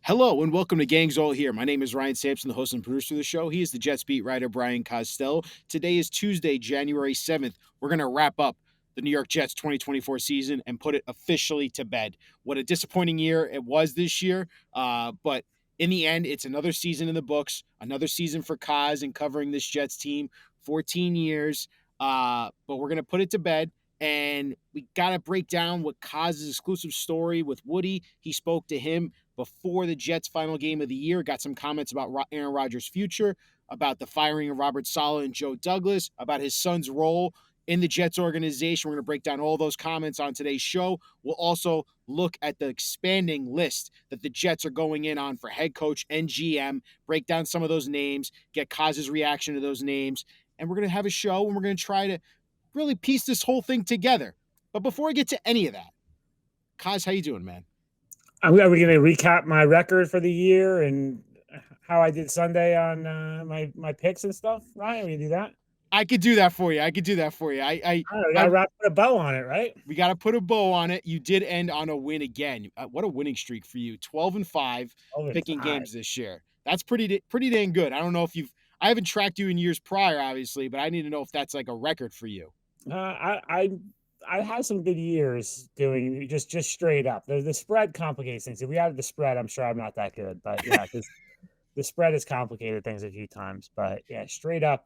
Hello and welcome to Gangs All Here. My name is Ryan Sampson, the host and producer of the show. He is the Jets beat writer Brian Costello. Today is Tuesday, January 7th. We're going to wrap up the New York Jets 2024 season and put it officially to bed. What a disappointing year it was this year, but in the end, it's another season in the books, another season for Kaz and covering this Jets team, 14 years. But we're going to put it to bed. And we got to break down what Kaz's exclusive story with Woody. He spoke to him before the Jets' final game of the year. Got some comments about Aaron Rodgers' future, about the firing of Robert Saleh and Joe Douglas, about his son's role in the Jets organization. We're going to break down all those comments on today's show. We'll also look at the expanding list that the Jets are going in on for head coach and GM, break down some of those names, get Kaz's reaction to those names, and we're going to have a show and we're going to try to really piece this whole thing together. But before I get to any of that, Kaz, how you doing, man? Are we going to recap my record for the year and how I did Sunday on my picks and stuff? Ryan, we do that? I could do that for you. I got to put a bow on it, right? We got to put a bow on it. You did end on a win again. What a winning streak for you. 12-5 picking games this year. That's pretty dang good. I don't know if I haven't tracked you in years prior, obviously, but I need to know if that's like a record for you. I had some good years doing just straight up. The spread complicates things. If we added the spread, I'm sure I'm not that good. But yeah, because the spread has complicated things a few times. But yeah, straight up,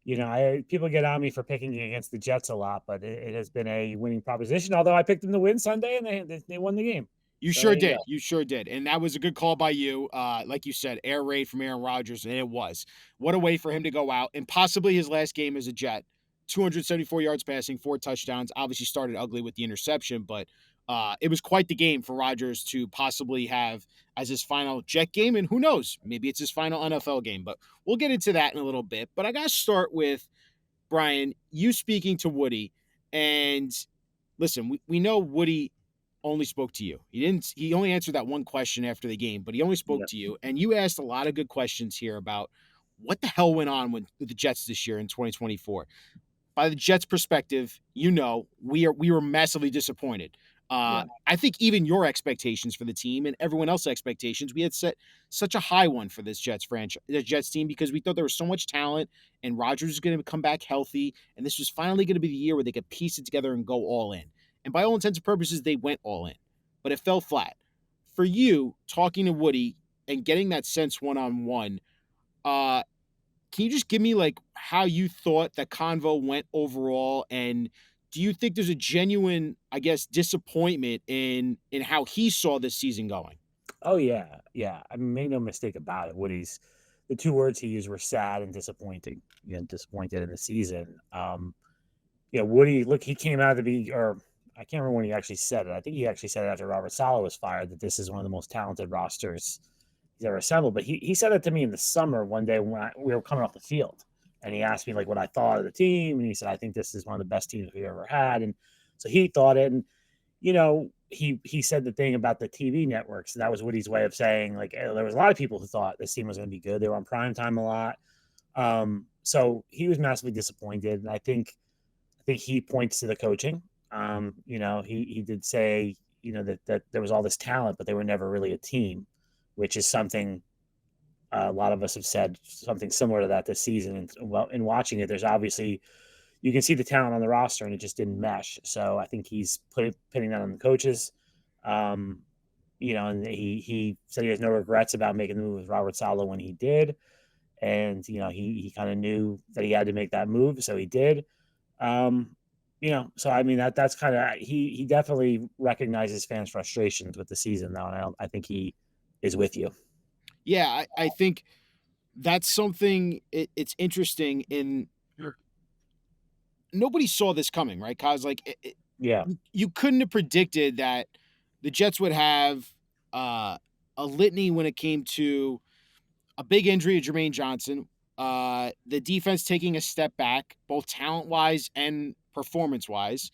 people get on me for picking against the Jets a lot, but it has been a winning proposition. Although I picked them to win Sunday, and they won the game. You sure did. You sure did. And that was a good call by you. Like you said, air raid from Aaron Rodgers, and it was. What a way for him to go out and possibly his last game as a Jet. 274 yards passing, 4 touchdowns. Obviously started ugly with the interception, but it was quite the game for Rodgers to possibly have as his final Jet game. And who knows, maybe it's his final NFL game, but we'll get into that in a little bit. But I got to start with, Brian, you speaking to Woody. And listen, we know Woody only spoke to you. He only answered that one question after the game, but he only spoke to you. And you asked a lot of good questions here about what the hell went on with the Jets this year in 2024. By the Jets' perspective, we were massively disappointed. I think even your expectations for the team and everyone else's expectations, we had set such a high one for this Jets franchise, the Jets team, because we thought there was so much talent and Rodgers was going to come back healthy, and this was finally going to be the year where they could piece it together and go all in. And by all intents and purposes, they went all in, but it fell flat. For you, talking to Woody and getting that sense one-on-one, can you just give me like how you thought the convo went overall? And do you think there's a genuine, I guess, disappointment in how he saw this season going? Oh yeah. Yeah. I mean, make no mistake about it. The 2 words he used were sad and disappointing. Disappointed in the season. Woody, look, he came out of or I can't remember when he actually said it. I think he actually said it after Robert Saleh was fired that this is one of the most talented rosters he's ever assembled. But he said it to me in the summer one day when we were coming off the field, and he asked me like what I thought of the team, and he said I think this is one of the best teams we've ever had, and so he thought it, and he said the thing about the TV networks. That was Woody's way of saying like there was a lot of people who thought this team was going to be good. They were on prime time a lot, so he was massively disappointed, and I think he points to the coaching. He did say that there was all this talent, but they were never really a team, which is something a lot of us have said something similar to that this season. And well, in watching it, there's obviously you can see the talent on the roster, and it just didn't mesh. So I think he's putting that on the coaches. And he said he has no regrets about making the move with Robert Saleh when he did, and he kind of knew that he had to make that move, so he did. So I mean that's kind of he definitely recognizes fans' frustrations with the season, though, and I think he is with you. Yeah, I think that's something. It's interesting. Nobody saw this coming, right? Cause you couldn't have predicted that the Jets would have a litany when it came to a big injury of Jermaine Johnson, the defense taking a step back, both talent-wise and performance-wise.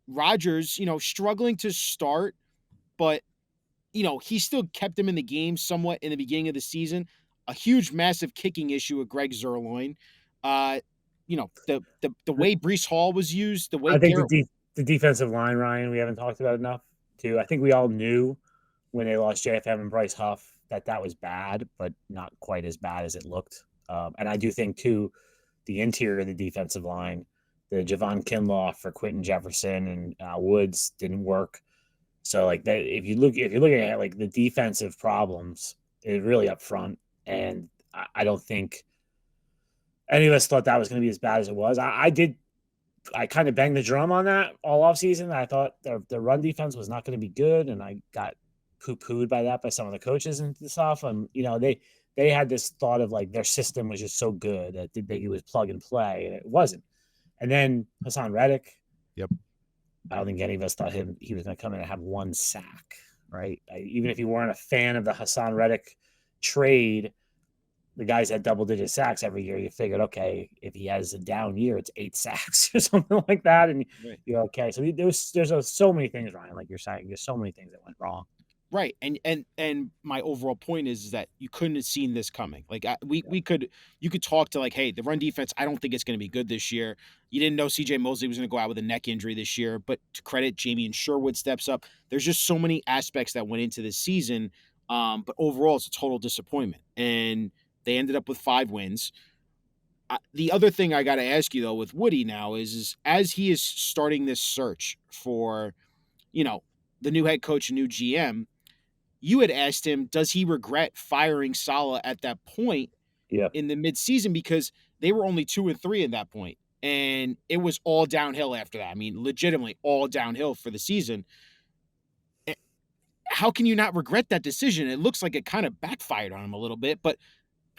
Rodgers, struggling to start, but, he still kept him in the game somewhat in the beginning of the season. A huge, massive kicking issue with Greg Zuerlein. The way Breece Hall was used, the way I think the defensive line, Ryan, we haven't talked about enough, too. I think we all knew when they lost JFM and Bryce Huff that was bad, but not quite as bad as it looked. And I do think too, the interior of the defensive line, the Javon Kinlaw for Quentin Jefferson and Woods didn't work. So like that, if you're looking at like the defensive problems, it really up front, and I don't think any of us thought that was going to be as bad as it was. I kind of banged the drum on that all offseason. I thought their run defense was not going to be good, and I got poo-pooed by that by some of the coaches and stuff. And they had this thought of like their system was just so good that it was plug and play, and it wasn't. And then Hassan Reddick, Yep. I don't think any of us thought he was going to come in and have one sack, right? Even if you weren't a fan of the Hassan Reddick trade, the guys had double-digit sacks every year. You figured, okay, if he has a down year, it's 8 sacks or something like that, and Right. you're okay. So there's so many things, Ryan, like you're saying, there's so many things that went wrong. Right, and my overall point is that you couldn't have seen this coming. Like we could you could talk to like, hey, the run defense. I don't think it's going to be good this year. You didn't know C.J. Mosley was going to go out with a neck injury this year, but to credit, Jamie and Sherwood steps up. There's just so many aspects that went into this season, but overall, it's a total disappointment, and they ended up with 5 wins. The other thing I got to ask you though with Woody now is as he is starting this search for, you know, the new head coach and new GM, you had asked him, does he regret firing Salah at that point Yeah, in the midseason because they were only 2-3 at that point, and it was all downhill after that. I mean, legitimately all downhill for the season. How can you not regret that decision? It looks like it kind of backfired on him a little bit, but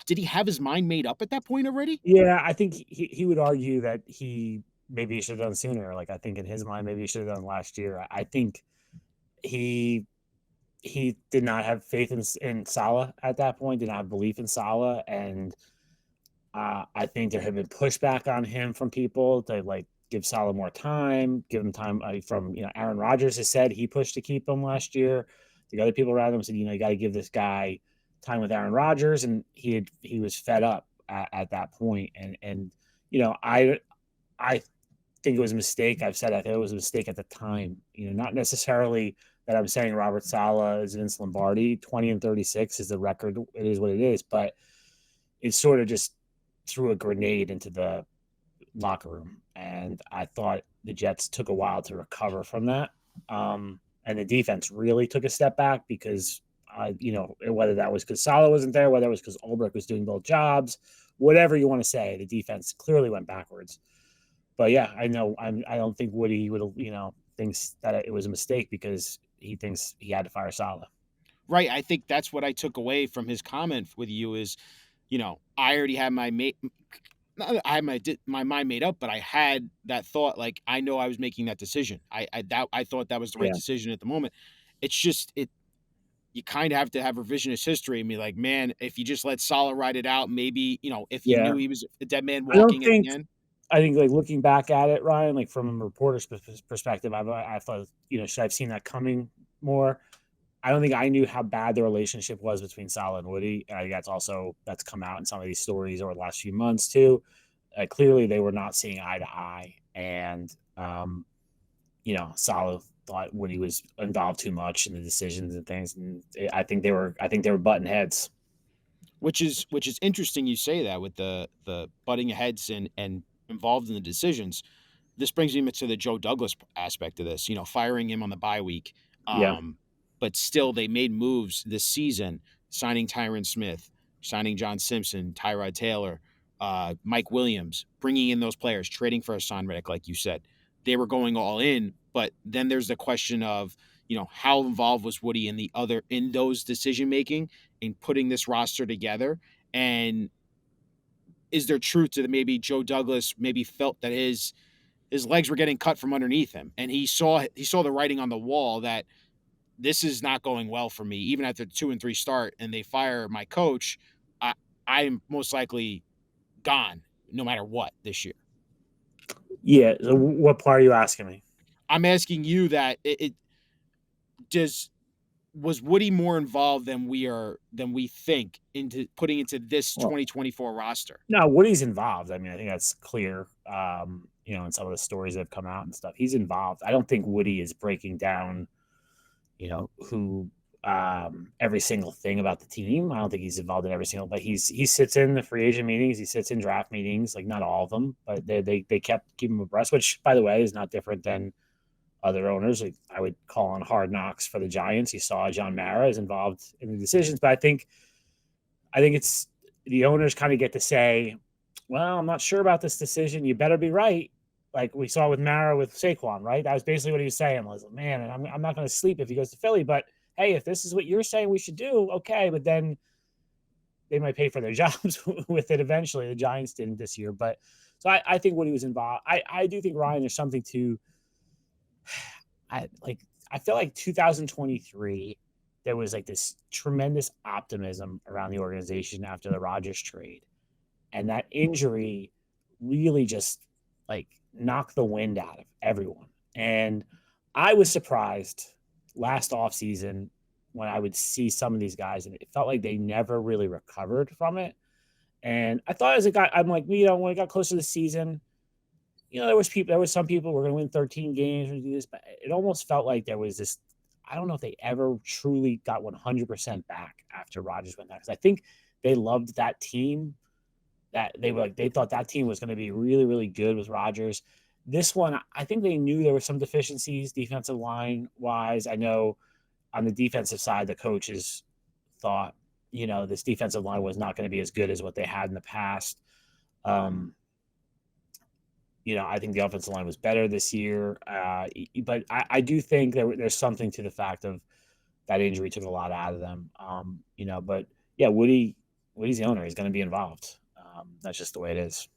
did he have his mind made up at that point already? yeah. I think he would argue that maybe he should have done sooner. Like I think in his mind, maybe he should have done last year. I think he he did not have faith in Salah at that point. Did not have belief in Salah, and I think there had been pushback on him from people to like give Salah more time, give him time. From Aaron Rodgers has said he pushed to keep him last year. The other people around him said, you got to give this guy time with Aaron Rodgers, and he was fed up at that point. And I think it was a mistake. I've said I think it was a mistake at the time. Not necessarily that I'm saying Robert Saleh is Vince Lombardi. 20-36 is the record. It is what it is, but it sort of just threw a grenade into the locker room, and I thought the Jets took a while to recover from that. And the defense really took a step back because, whether that was because Salah wasn't there, whether it was because Ulbrich was doing both jobs, whatever you want to say, the defense clearly went backwards. But yeah, I know I don't think Woody would thinks that it was a mistake because he thinks he had to fire Salah. Right. I think that's what I took away from his comment with you is, I already had I had my mind made up, but I had that thought. Like I know I was making that decision. I thought that was the right Yeah, decision at the moment. It's just you kind of have to have revisionist history and be like, man, if you just let Salah ride it out, maybe if you yeah. knew he was a dead man I don't walking at the think end. I think like looking back at it, Ryan, like from a reporter's perspective, I thought should I've seen that coming more. I don't think I knew how bad the relationship was between Salah and Woody. And I think that's come out in some of these stories over the last few months too. Clearly, they were not seeing eye to eye, and Salah thought Woody was involved too much in the decisions and things. And I think they were button heads. Which is interesting you say that with the butting heads and involved in the decisions. This brings me to the Joe Douglas aspect of this, firing him on the bye week. Yeah, But still, they made moves this season, signing Tyron Smith, signing John Simpson, Tyrod Taylor, Mike Williams, bringing in those players, trading for Hassan Reddick, like you said. They were going all in, but then there's the question of, how involved was Woody in those decision making in putting this roster together, and is there truth to maybe Joe Douglas maybe felt that his legs were getting cut from underneath him, and he saw the writing on the wall that this is not going well for me. Even after the 2-3 start, and they fire my coach, I I'm most likely gone no matter what this year. yeah. So what part are you asking me? I'm asking you that it does was Woody more involved than we think into putting into this Well, 2024 roster. no, Woody's involved. I mean, I think that's clear. In some of the stories that have come out and stuff, he's involved. I don't think Woody is breaking down, who every single thing about the team. I don't think he's involved in every single, but he sits in the free agent meetings, he sits in draft meetings, like not all of them, but they kept keep him abreast, which by the way is not different than other owners. Like, I would call on Hard Knocks for the Giants. You saw John Mara is involved in the decisions, but I think it's the owners kind of get to say, well, I'm not sure about this decision. You better be right. Like we saw with Mara with Saquon, right? That was basically what he was saying. Was, man, and I'm not going to sleep if he goes to Philly, but hey, if this is what you're saying we should do, okay. But then they might pay for their jobs with it eventually. The Giants didn't this year, but so I think when he was involved, I do think Ryan, there's something to I like I feel like 2023 there was like this tremendous optimism around the organization after the Rodgers trade. And that injury really just like knocked the wind out of everyone. And I was surprised last offseason when I would see some of these guys and it felt like they never really recovered from it. And I thought as a guy, I'm like, when I got closer to the season, there was some people were going to win 13 games or do this, but it almost felt like there was this. I don't know if they ever truly got 100% back after Rodgers went back. Because I think they loved that team. That they were like they thought that team was going to be really really good with Rodgers. This one, I think they knew there were some deficiencies defensive line wise. I know on the defensive side, the coaches thought this defensive line was not going to be as good as what they had in the past. Um, I think the offensive line was better this year. But I do think there's something to the fact of that injury took a lot out of them. But yeah, Woody's the owner. He's going to be involved. That's just the way it is.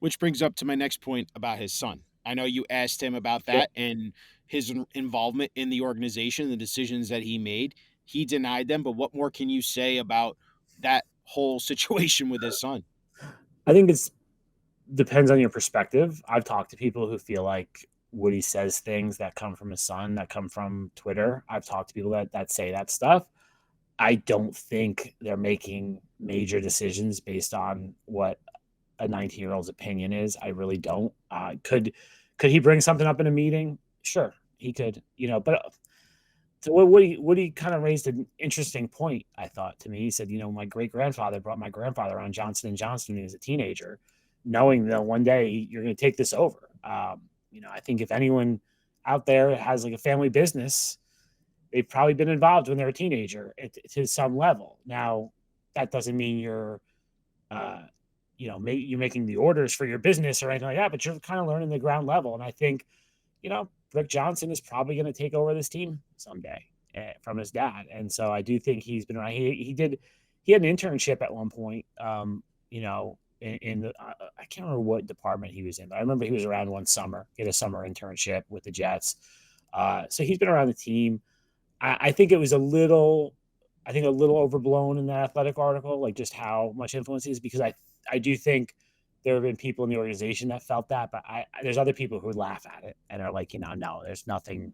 Which brings up to my next point about his son. I know you asked him about Yep. that and his involvement in the organization, the decisions that he made. He denied them, but what more can you say about that whole situation with his son? I think it's depends on your perspective. I've talked to people who feel like Woody says things that come from his son, that come from Twitter. I've talked to people that say that stuff. I don't think they're making major decisions based on what a 19-year-old's opinion is. I really don't. Could he bring something up in a meeting? Sure, he could. But so Woody kind of raised an interesting point. I thought to me, he said, my great grandfather brought my grandfather on Johnson and Johnson when he was a teenager, knowing that one day you're going to take this over. I think if anyone out there has like a family business, they've probably been involved when they're a teenager to some level. Now, that doesn't mean uh, you're making the orders for your business or anything like that, but you're kind of learning the ground level. And I think, Rick Johnson is probably going to take over this team someday from his dad. And so I do think he's been around. He had an internship at one point, in the, I can't remember what department he was in, but I remember he was around one summer, he had a summer internship with the Jets. So he's been around the team. I think it was a little overblown in that athletic article, like just how much influence he is, because I do think there have been people in the organization that felt that, but there's other people who laugh at it and are like, no, there's nothing,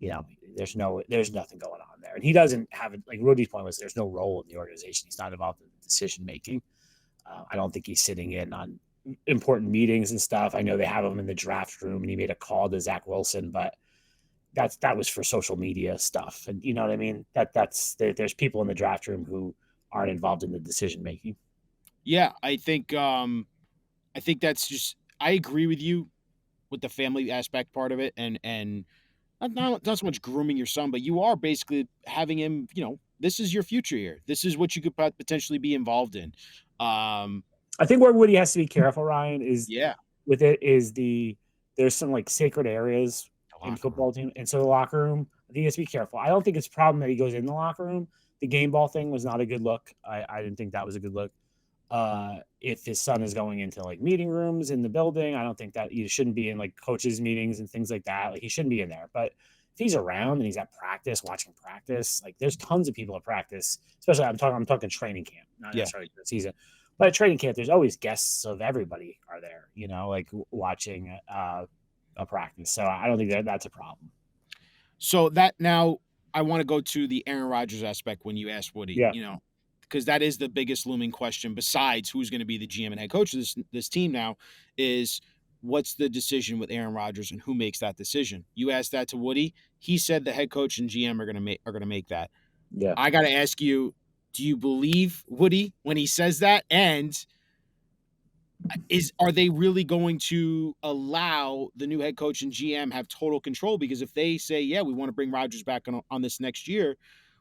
there's nothing going on there. And he doesn't have it. Like Rudy's point was, there's no role in the organization. He's not involved in decision making. I don't think he's sitting in on important meetings and stuff. I know they have him in the draft room and he made a call to Zach Wilson, but that was for social media stuff. And you know what I mean? There's people in the draft room who aren't involved in the decision making. Yeah, I think that's just I agree with you with the family aspect part of it and not so much grooming your son, but you are basically having him, this is your future here. This is what you could potentially be involved in. Um, I think where Woody has to be careful, Ryan, is yeah, with it is there's some like sacred areas the in locker room. football team, and so the locker room. I think he has to be careful. I don't think it's a problem that he goes in the locker room. The game ball thing was not a good look. I didn't think that was a good look. If his son is going into like meeting rooms in the building, I don't think that he shouldn't be in like coaches meetings and things like that. Like he shouldn't be in there. But if he's around and he's at practice, watching practice, like there's tons of people at practice. Especially I'm talking training camp, not Yeah. necessarily the season. But at training camp, there's always guests of everybody are there. Like watching a practice. So I don't think that's a problem. So that now I want to go to the Aaron Rodgers aspect when you asked Woody, Yeah. because that is the biggest looming question besides who's going to be the GM and head coach of this team now is what's the decision with Aaron Rodgers and who makes that decision? You asked that to Woody. He said the head coach and GM are going to make that. Yeah. I got to ask you, do you believe Woody when he says that? And are they really going to allow the new head coach and GM have total control? Because if they say, yeah, we want to bring Rodgers back on this next year,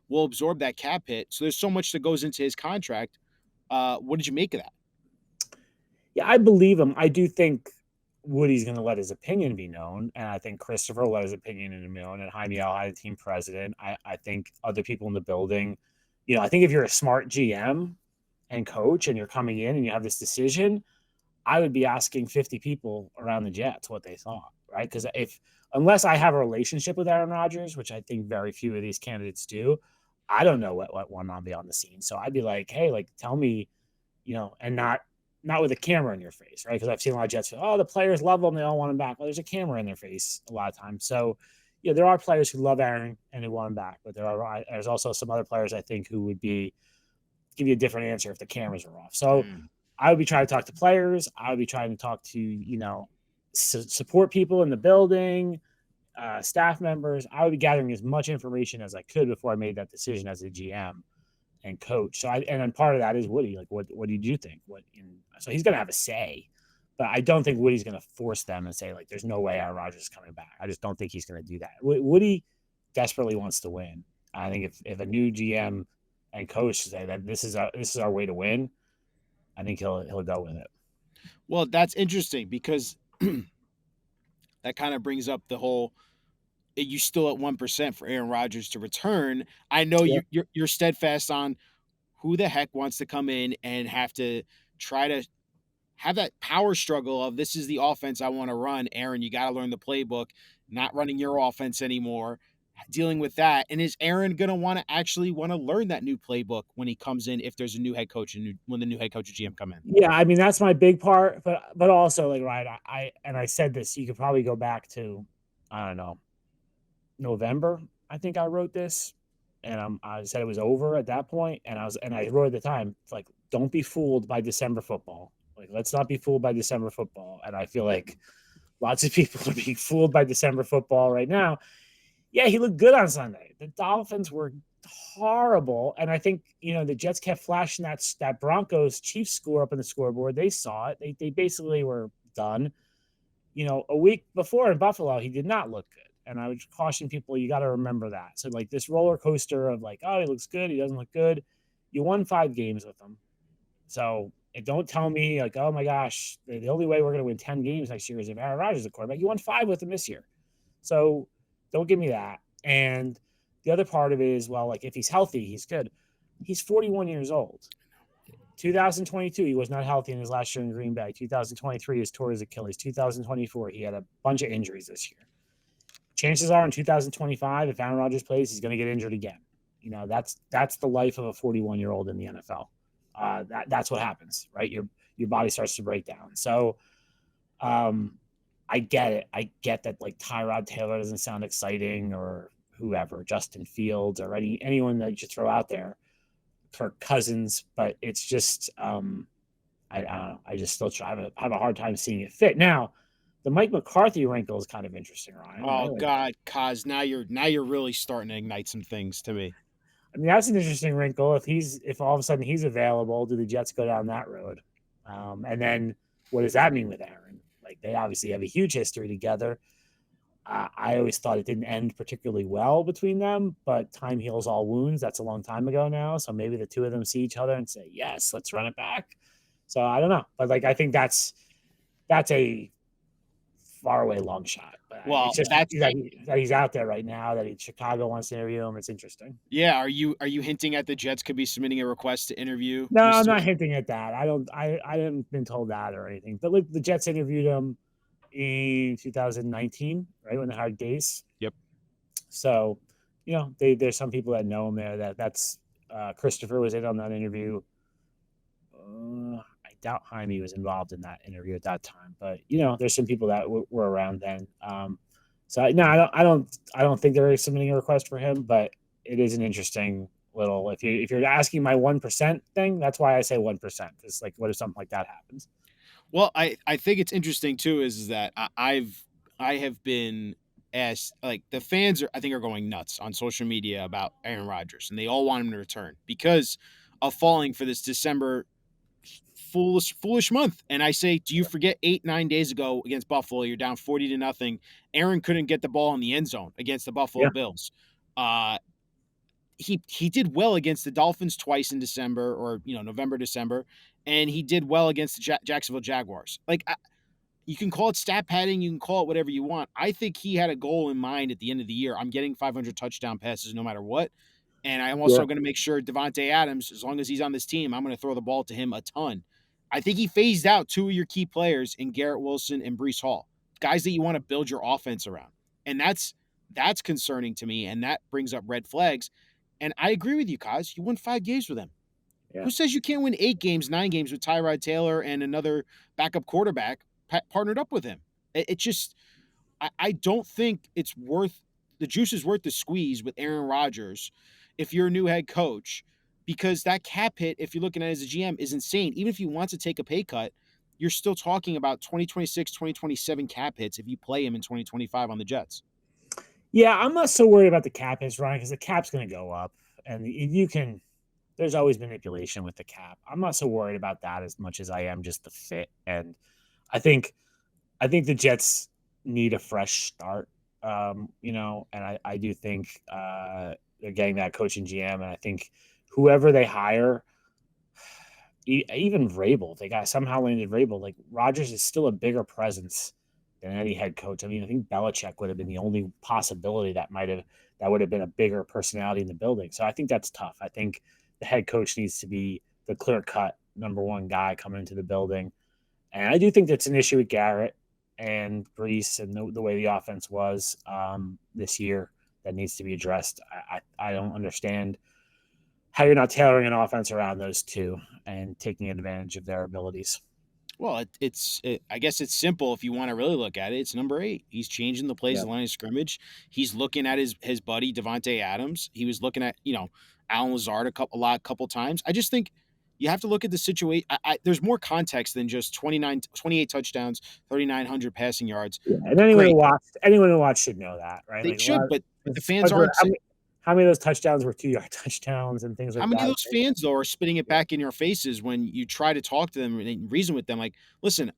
we'll absorb that cap hit. So there's so much that goes into his contract. What did you make of that? Yeah, I believe him. I do think Woody's going to let his opinion be known, and I think Christopher will let his opinion be known, and Jaime Alhai, the team president. I think other people in the building, I think if you're a smart GM and coach and you're coming in and you have this decision, I would be asking 50 people around the Jets what they thought, right? Because unless I have a relationship with Aaron Rodgers, which I think very few of these candidates do, I don't know what went on beyond the scenes. So I'd be like, hey, like tell me, and not with a camera in your face, right? Because I've seen a lot of Jets. Oh, the players love them; they all want him back. Well, there's a camera in their face a lot of times. So, there are players who love Aaron and who want him back, but there's also some other players I think who would give you a different answer if the cameras were off. So, Mm. I would be trying to talk to players. I would be trying to talk to support people in the building, staff members. I would be gathering as much information as I could before I made that decision as a GM and coach. So and then part of that is Woody. Like, what did you think? So he's gonna have a say, but I don't think Woody's gonna force them and say like, "There's no way Aaron Rodgers is coming back." I just don't think he's gonna do that. Woody desperately wants to win. I think if a new GM and coach say that this is our way to win, I think he'll go with it. Well, that's interesting because that kind of brings up the whole you still at 1% for Aaron Rodgers to return. I know Yeah. you're steadfast on who the heck wants to come in and have to try to have that power struggle of this is the offense I want to run. Aaron, you got to learn the playbook, not running your offense anymore, dealing with that. And is Aaron going to want to learn that new playbook when he comes in, if there's a new head coach and when the new head coach and GM come in? Yeah, I mean that's my big part, but also like right, I said this. You could probably go back to, I don't know, November. I think I wrote this, and I said it was over at that point, and I wrote at the time like, don't be fooled by December football. Like, let's not be fooled by December football. And I feel like lots of people are being fooled by December football right now. Yeah, he looked good on Sunday. The Dolphins were horrible, and I think the Jets kept flashing that Broncos Chiefs score up on the scoreboard. They saw it. They basically were done. A week before in Buffalo, he did not look good. And I would caution people, you got to remember that. So, like, this roller coaster of like, oh, he looks good, he doesn't look good. You won 5 games with him. So, and don't tell me, like, oh my gosh, the only way we're going to win 10 games next year is if Aaron Rodgers is the quarterback. You won 5 with him this year. So, don't give me that. And the other part of it is, well, like, if he's healthy, he's good. He's 41 years old. 2022, he was not healthy in his last year in Green Bay. 2023, he tore his Achilles. 2024, he had a bunch of injuries this year. Chances are in 2025, if Aaron Rodgers plays, he's going to get injured again. That's the life of a 41-year-old in the NFL. That's what happens, right? Your body starts to break down. So, I get it. I get that like Tyrod Taylor doesn't sound exciting, or whoever, Justin Fields, or anyone that you should throw out there. Kirk Cousins, but it's just I don't know. I just still have a hard time seeing it fit. Now, the Mike McCarthy wrinkle is kind of interesting, Ryan. Oh Right? Like, God, Kaz, now you're really starting to ignite some things to me. I mean, that's an interesting wrinkle. If all of a sudden he's available, do the Jets go down that road? And then what does that mean with Aaron? Like, they obviously have a huge history together. I always thought it didn't end particularly well between them, but time heals all wounds. That's a long time ago now. So maybe the two of them see each other and say, yes, let's run it back. So I don't know. But like, I think that's a far away long shot. But it's Well, just that's that he's out there right now, that Chicago wants to interview him. It's interesting. yeah. Are you hinting at the Jets could be submitting a request to interview No, I'm Mister? not hinting at that. I haven't been told that or anything. But like, the Jets interviewed him in 2019, right, when they hired Gase. Yep. So, there's some people that know him there. That's Christopher was in on that interview. I doubt Jaime was involved in that interview at that time, but there's some people that were around then. So no, I don't think they're submitting a request for him, but it is an interesting little. If you're asking my 1% thing, that's why I say 1%. Because like, what if something like that happens? Well, I think it's interesting too is that I have been as like the fans are, I think, are going nuts on social media about Aaron Rodgers, and they all want him to return because of falling for this December foolish month. And I say, do you forget 8-9 days ago against Buffalo? You're down 40-0. Aaron couldn't get the ball in the end zone against the Buffalo Yeah. Bills. Uh, he did well against the Dolphins twice in December, or November, December, and he did well against the Jacksonville Jaguars. Like you can call it stat padding, you can call it whatever you want. I think he had a goal in mind at the end of the year. I'm getting 500 touchdown passes no matter what. And I'm Yeah. also going to make sure Devontae Adams, as long as he's on this team, I'm going to throw the ball to him a ton. I think he phased out two of your key players in Garrett Wilson and Breece Hall, guys that you want to build your offense around. And that's concerning to me, and that brings up red flags. And I agree with you, Kaz. You won 5 games with him. Yeah. Who says you can't win 8 games, 9 games with Tyrod Taylor and another backup quarterback partnered up with him? It just, I don't think it's worth the juice is worth the squeeze with Aaron Rodgers if you're a new head coach, because that cap hit, if you're looking at it as a GM, is insane. Even if you want to take a pay cut, you're still talking about 2026, 2027 cap hits if you play him in 2025 on the Jets. Yeah, I'm not so worried about the cap hits, Ryan, because the cap's going to go up, and you can. There's always manipulation with the cap. I'm not so worried about that as much as I am just the fit. And I think the Jets need a fresh start. And I do think they're getting that coach and GM, and I think whoever they hire, even Vrabel, they got somehow landed Vrabel. Like Rodgers is still a bigger presence than any head coach. I mean, I think Belichick would have been the only possibility that would have been a bigger personality in the building. So I think that's tough. I think the head coach needs to be the clear cut number one guy coming into the building. And I do think that's an issue with Garrett and Breece and the way the offense was this year that needs to be addressed. I don't understand how you're not tailoring an offense around those two and taking advantage of their abilities. Well, I guess it's simple if you want to really look at it. It's number 8. He's changing the plays Yeah. of the line of scrimmage. He's looking at his buddy Devontae Adams. He was looking at Alan Lazard a couple times. I just think you have to look at the situation. There's more context than just 28 touchdowns, 3,900 passing yards. Yeah, and anyone who watched should know that, right? They Like should, but the fans how aren't. many of those touchdowns were 2-yard touchdowns and things How like many of that? those fans, though, are spitting it back in your faces when you try to talk to them and reason with them? Like, listen,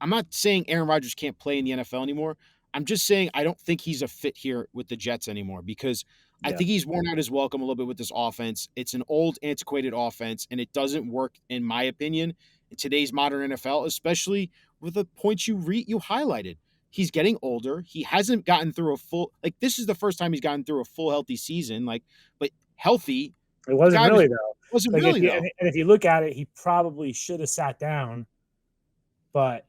I'm not saying Aaron Rodgers can't play in the NFL anymore. I'm just saying I don't think he's a fit here with the Jets anymore because I Yeah. think he's worn out his welcome a little bit with this offense. It's an old, antiquated offense, and it doesn't work, in my opinion, in today's modern NFL, especially with the points you highlighted. He's getting older. He hasn't gotten through a full this is the first time he's gotten through a full healthy season. But healthy, It wasn't guy really though. wasn't Like really though. if you look at it, he probably should have sat down, but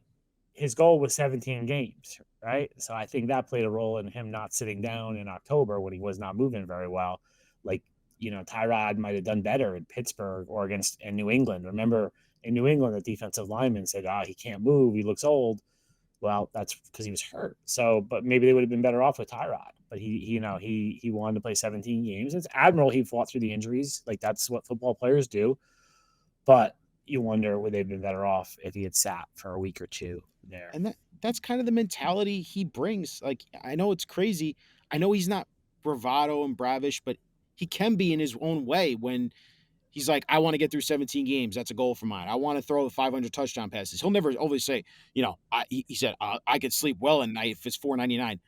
his goal was 17 games, right? So I think that played a role in him not sitting down in October when he was not moving very well. Like, Tyrod might have done better in Pittsburgh or in New England. Remember, in New England, the defensive lineman said, he can't move. He looks old. Well, that's because he was hurt. So, but maybe they would have been better off with Tyrod. But he wanted to play 17 games. It's admirable he fought through the injuries. Like that's what football players do. But you wonder would they have been better off if he had sat for a week or two there. And that's kind of the mentality he brings. Like, I know it's crazy. I know he's not bravado and bravish, but he can be in his own way when he's like, I want to get through 17 games. That's a goal for mine. I want to throw the 500 touchdown passes. He'll never always say, he said, I could sleep well at night if it's 499.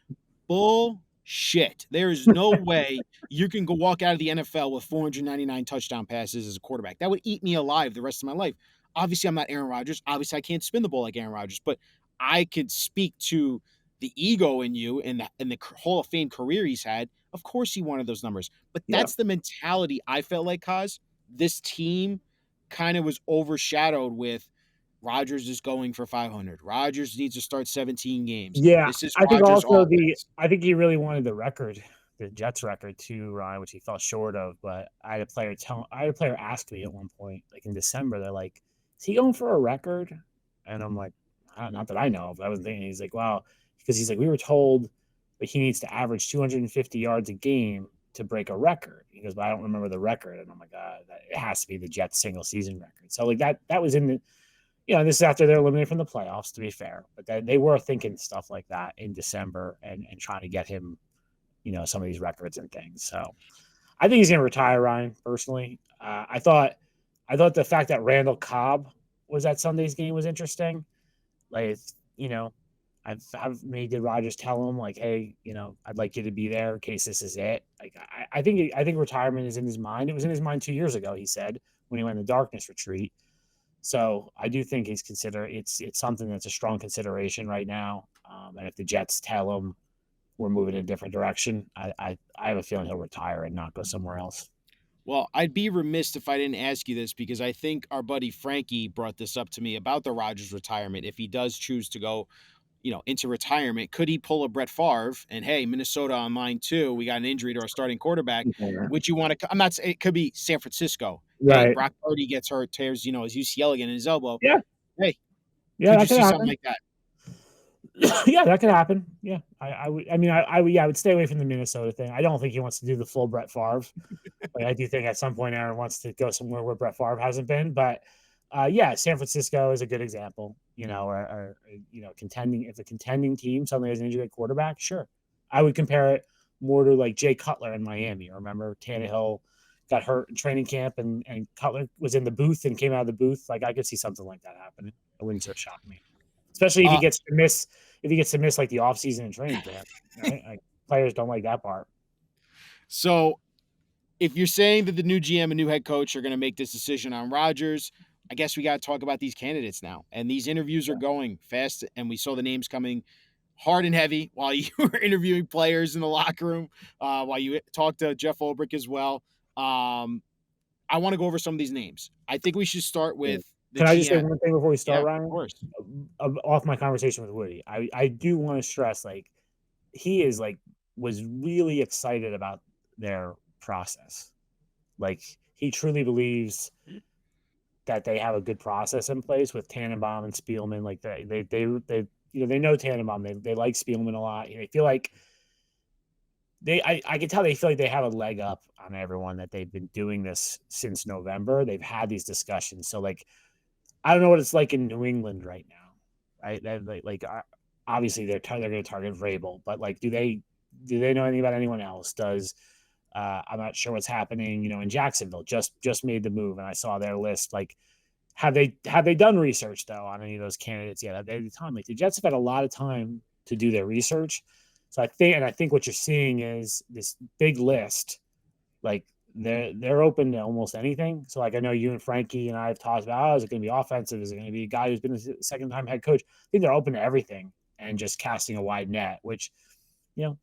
Bullshit. There is no way you can go walk out of the NFL with 499 touchdown passes as a quarterback. That would eat me alive the rest of my life. Obviously, I'm not Aaron Rodgers. Obviously, I can't spin the ball like Aaron Rodgers, but I could speak to the ego in you and the Hall of Fame career he's had. Of course, he wanted those numbers, but that's the mentality I felt like, Kaz. This team kind of was overshadowed with Rodgers is going for 500. Rodgers needs to start 17 games. Yeah, This is I think Rodgers' also offense. I think he really wanted the record, the Jets record too, Ryan, which he fell short of. But I had a player ask me at one point, like in December, they're like, "Is he going for a record?" And I'm like, "Not that I know of." I was thinking, he's like, "Well," because he's like, "We were told that he needs to average 250 yards a game to break a record." He goes, "But I don't remember the record." And I'm like, "It has to be the Jets single season record." So like that was in the This is after they're eliminated from the playoffs, to be fair, but they were thinking stuff like that in December and trying to get him, some of these records and things. So I think he's going to retire, Ryan. Personally, I thought the fact that Randall Cobb was at Sunday's game was interesting. Like, you know, I've made did Rodgers tell him like, hey, I'd like you to be there in case this is it. Like, I think retirement is in his mind. It was in his mind 2 years ago. He said when he went in the darkness retreat. So I do think it's something that's a strong consideration right now. And if the Jets tell him we're moving in a different direction, I have a feeling he'll retire and not go somewhere else. Well, I'd be remiss if I didn't ask you this because I think our buddy Frankie brought this up to me about the Rodgers retirement. If he does choose to go, into retirement, could he pull a Brett Favre and hey, Minnesota on line two, we got an injury to our starting quarterback. Yeah. Would you want to? I'm not saying it could be San Francisco. Hey, Right. Brock Purdy gets hurt, tears, his UCL again in his elbow. Yeah. Hey, Yeah, could you that could see something happen. like that? Yeah, that could happen. Yeah, I would. I mean, I would stay away from the Minnesota thing. I don't think he wants to do the full Brett Favre. Like, I do think at some point Aaron wants to go somewhere where Brett Favre hasn't been. But yeah, San Francisco is a good example. Or contending if a contending team suddenly has an injured quarterback, sure, I would compare it more to like Jay Cutler in Miami. Remember Tannehill got hurt in training camp and Cutler was in the booth and came out of the booth. Like I could see something like that happening. It wouldn't so shock me, especially Uh, if he gets to miss like the offseason and training camp. Right? Like, players don't like that part. so if you're saying that the new GM and new head coach are going to make this decision on Rodgers, I guess we got to talk about these candidates now. And these interviews are going fast, and we saw the names coming hard and heavy while you were interviewing players in the locker room, while you talked to Jeff Ulbrich as well. I want to go over some of these names. I think we should start with the Can I just say GM. one thing before we Yeah, start, of Ryan? course. Off my conversation with Woody, I do want to stress like he is like was really excited about their process. Like he truly believes that they have a good process in place with Tannenbaum and Spielman. Like they know Tannenbaum. They like Spielman a lot. They feel like I can tell they feel like they have a leg up on everyone that they've been doing this since November. They've had these discussions. So like I don't know what it's like in New England right now. Right? Obviously they're going to target Vrabel, but like do they know anything about anyone else? I'm not sure what's happening, in Jacksonville. Just made the move and I saw their list. Like have they done research though on any of those candidates yet? Have they had the time? Like the Jets have had a lot of time to do their research. So I think what you're seeing is this big list. Like they're open to almost anything. So like I know you and Frankie and I have talked about, is it going to be offensive? Is it going to be a guy who's been a second time head coach? I think they're open to everything and just casting a wide net, which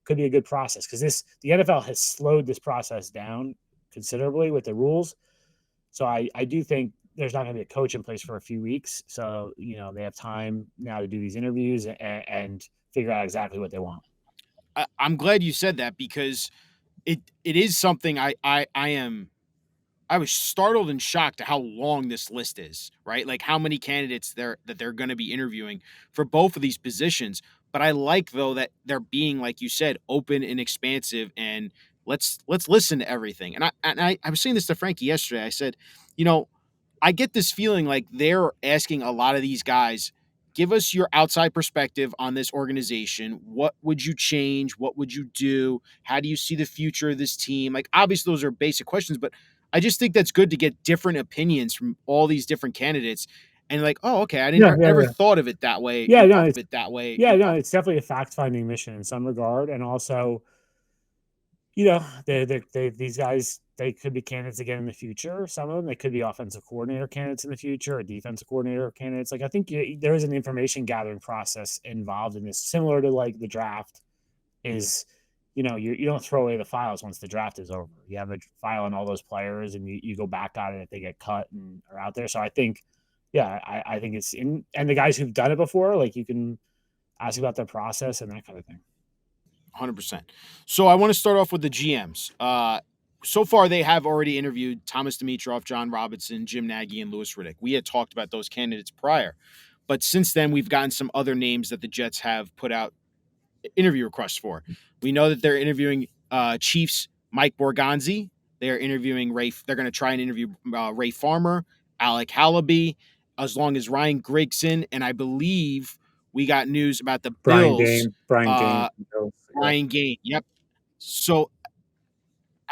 could be a good process because the NFL has slowed this process down considerably with the rules. So I do think there's not going to be a coach in place for a few weeks. So they have time now to do these interviews and figure out exactly what they want. I'm glad you said that because it is something I was startled and shocked at how long this list is, right? Like how many candidates they're going to be interviewing for both of these positions. But I like though that they're being, like you said, open and expansive, and let's listen to everything. And I was saying this to Frankie yesterday. I said, you know, I get this feeling like they're asking a lot of these guys, give us your outside perspective on this organization. What would you change? What would you do? How do you see the future of this team? Like, obviously, those are basic questions, but I just think that's good to get different opinions from all these different candidates. And like, oh, okay, I didn't Yeah, yeah, never yeah. thought of it that way Yeah, and no, thought of it's it that way. yeah, no, it's definitely a fact finding mission in some regard, and also these guys, they could be candidates again in the future. Some of them, they could be offensive coordinator candidates in the future or defensive coordinator candidates. Like, I think there is an information gathering process involved in this, similar to like the draft is, you don't throw away the files once the draft is over. You have a file on all those players and you go back on it if they get cut and are out there. So I think, yeah, I think it's in, and the guys who've done it before, like you can ask about their process and that kind of thing. 100%. So I want to start off with the GMs. So far, they have already interviewed Thomas Dimitroff, John Robinson, Jim Nagy, and Louis Riddick. We had talked about those candidates prior. But since then, we've gotten some other names that the Jets have put out interview requests for. We know that they're interviewing Chiefs Mike Borgonzi. They're interviewing Ray. They're going to try and interview Ray Farmer, Alec Hallaby, as long as Ryan Grigson, and I believe we got news about the Brian Bills. Dane, Brian Dane. Uh, Ryan Gain. Yep. So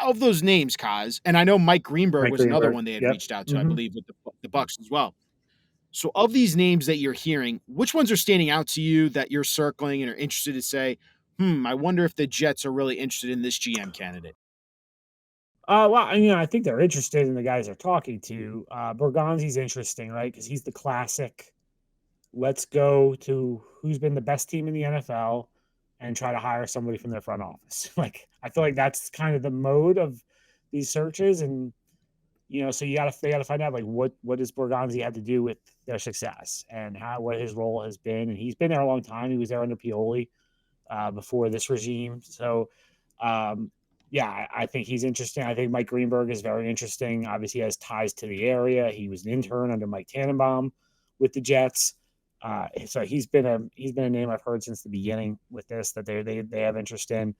of those names, Kaz, and I know Mike Greenberg Mike was another Greenberg. one they had Yep. reached out to, I Mm-hmm. believe, with the Bucks as well. So of these names that you're hearing, which ones are standing out to you that you're circling and are interested to say, I wonder if the Jets are really interested in this GM candidate? Well, I think they're interested in the guys they're talking to. Borgonzi's interesting, right? Because he's the classic. Let's go to who's been the best team in the NFL and try to hire somebody from their front office. Like, I feel like that's kind of the mode of these searches, and so they gotta find out like what does Borgonzi had to do with their success and what his role has been. And he's been there a long time. He was there under Pioli before this regime. So, um, yeah, I think he's interesting. I think Mike Greenberg is very interesting. Obviously, he has ties to the area. He was an intern under Mike Tannenbaum with the Jets. So he's been a name I've heard since the beginning with this that they have interest in.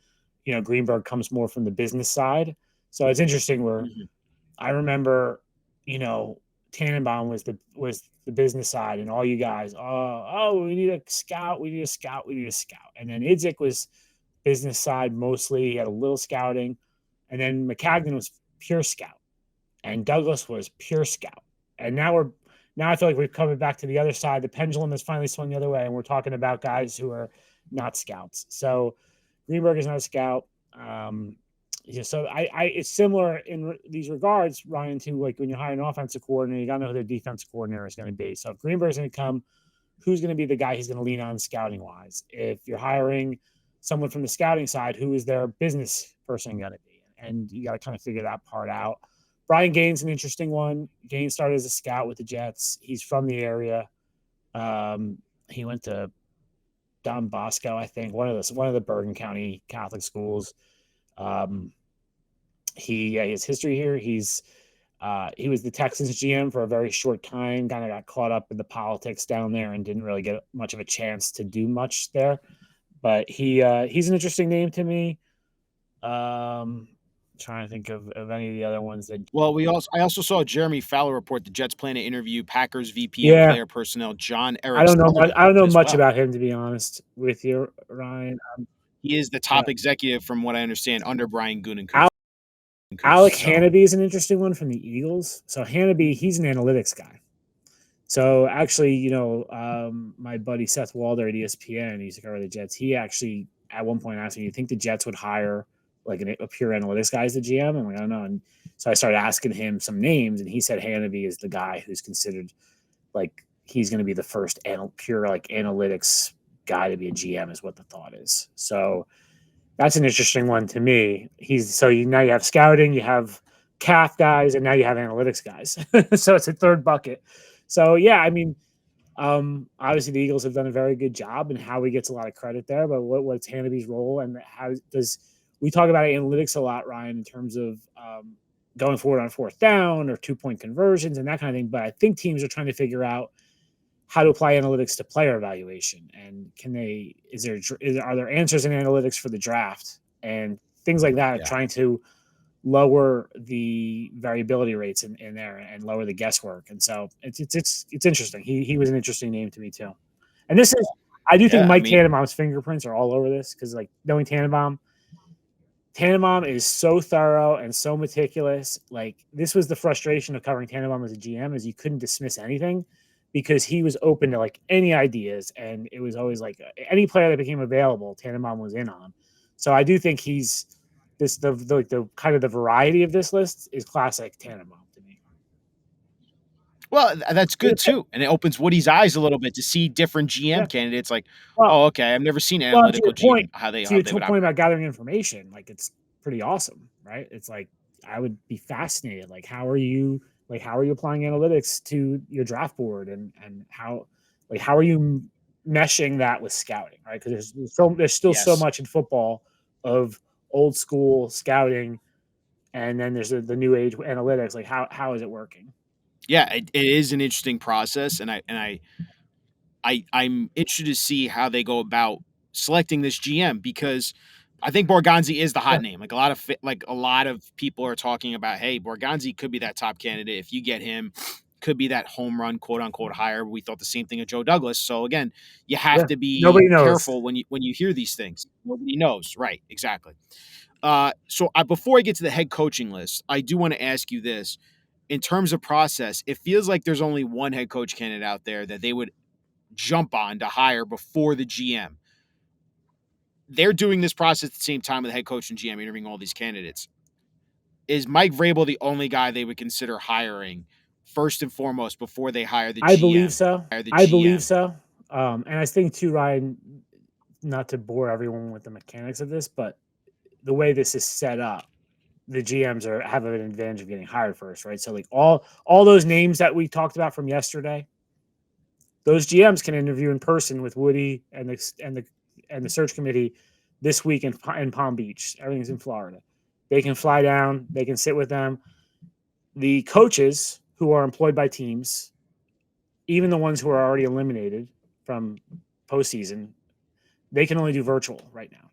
Greenberg comes more from the business side, so it's interesting where Mhm. I remember, Tannenbaum was the business side, and all you guys, we need a scout, we need a scout, we need a scout, and then Idzik was business side mostly. He had a little scouting, and then McCagnon was pure scout, and Douglas was pure scout, and now I feel like we're coming back to the other side. The pendulum has finally swung the other way, and we're talking about guys who are not scouts. So Greenberg is not a scout. Yeah, so it's similar in these regards, Ryan, to like when you hire an offensive coordinator, you got to know who their defensive coordinator is going to be. So if Greenberg's going to come, who's going to be the guy he's going to lean on scouting wise? If you're hiring someone from the scouting side, who is their business person going to be? And you got to kind of figure that part out. Brian Gaines an interesting one. Gaines started as a scout with the Jets. He's from the area. He went to Don Bosco, I think, one of the Bergen County Catholic schools. Um, his history here. He was the Texans GM for a very short time. Kind of got caught up in the politics down there and didn't really get much of a chance to do much there. But he's an interesting name to me. Trying to think of any of the other ones that. Well, I also saw Jeremy Fowler report the Jets plan to interview Packers VP of Yeah, player personnel John I Eric don't know. Sullivan I don't know as much well. about him, to be honest with you, Ryan. He is the Uh, top executive, from what I understand, under Brian Gutekunst. Alec So Hanneby is an interesting one from the Eagles. So Hanneby, he's an analytics guy. So actually, my buddy Seth Walder at ESPN, he's a cover of the Jets. He actually at one point asked me, "You think the Jets would hire like a pure analytics guy as the GM?" I'm like, "I don't know." And so I started asking him some names, and he said Hanneby is the guy who's considered like he's going to be the first pure like analytics guy to be a GM, is what the thought is. So that's an interesting one to me. Now you have scouting, you have calf guys, and now you have analytics guys. So it's a third bucket. So yeah, I mean, obviously the Eagles have done a very good job, and Howie gets a lot of credit there. But what's Hannaby's role, and how does we talk about analytics a lot, Ryan, in terms of going forward on fourth down or 2-point conversions and that kind of thing. But I think teams are trying to figure out how to apply analytics to player evaluation, and are there answers in analytics for the draft and things like that, yeah, trying to lower the variability rates in there and lower the guesswork. And so it's interesting. He was an interesting name to me too. And this is I do think yeah. I Mike mean, Tannenbaum's fingerprints are all over this, because like knowing Tannenbaum is so thorough and so meticulous. Like, this was the frustration of covering Tannenbaum as a GM, is you couldn't dismiss anything because he was open to like any ideas, and it was always like any player that became available, Tannenbaum was in on. So I do think he's the kind of the variety of this list is classic Tannenbaum to me. well, that's good too, and it opens Woody's eyes a little bit to see different GM Yeah. candidates. Like, Well, oh, okay, I've never seen an Well, to analytical your point, GM how they to your would point operate. about gathering information, like it's pretty awesome, right? It's like I would be fascinated. How are you applying analytics to your draft board, and how are you meshing that with scouting, right? Because there's still so Yes. much in football of old school scouting, and then there's the new age analytics. Like how is it working? Yeah, it is an interesting process, and I'm interested to see how they go about selecting this GM, because I think Borgonzi is the hot Yeah, name. Like a lot of people are talking about, hey, Borgonzi could be that top candidate if you get him, could be that home run, quote unquote, hire. We thought the same thing of Joe Douglas. So again, you have Yeah. to be Nobody knows. careful when you hear these things. Nobody knows, right? Exactly. Before I get to the head coaching list, I do want to ask you this: in terms of process, it feels like there's only one head coach candidate out there that they would jump on to hire before the GM. They're doing this process at the same time with the head coach and GM interviewing all these candidates. Is Mike Vrabel the only guy they would consider hiring first and foremost before they hire the I believe GM? so. Hire the I believe GM. so. And I think too, Ryan, not to bore everyone with the mechanics of this, but the way this is set up, the GMs have an advantage of getting hired first, right? So like all those names that we talked about from yesterday, those GMs can interview in person with Woody and the search committee this week in Palm Beach. Everything's in Florida. They can fly down. They can sit with them. The coaches who are employed by teams, even the ones who are already eliminated from postseason, they can only do virtual right now.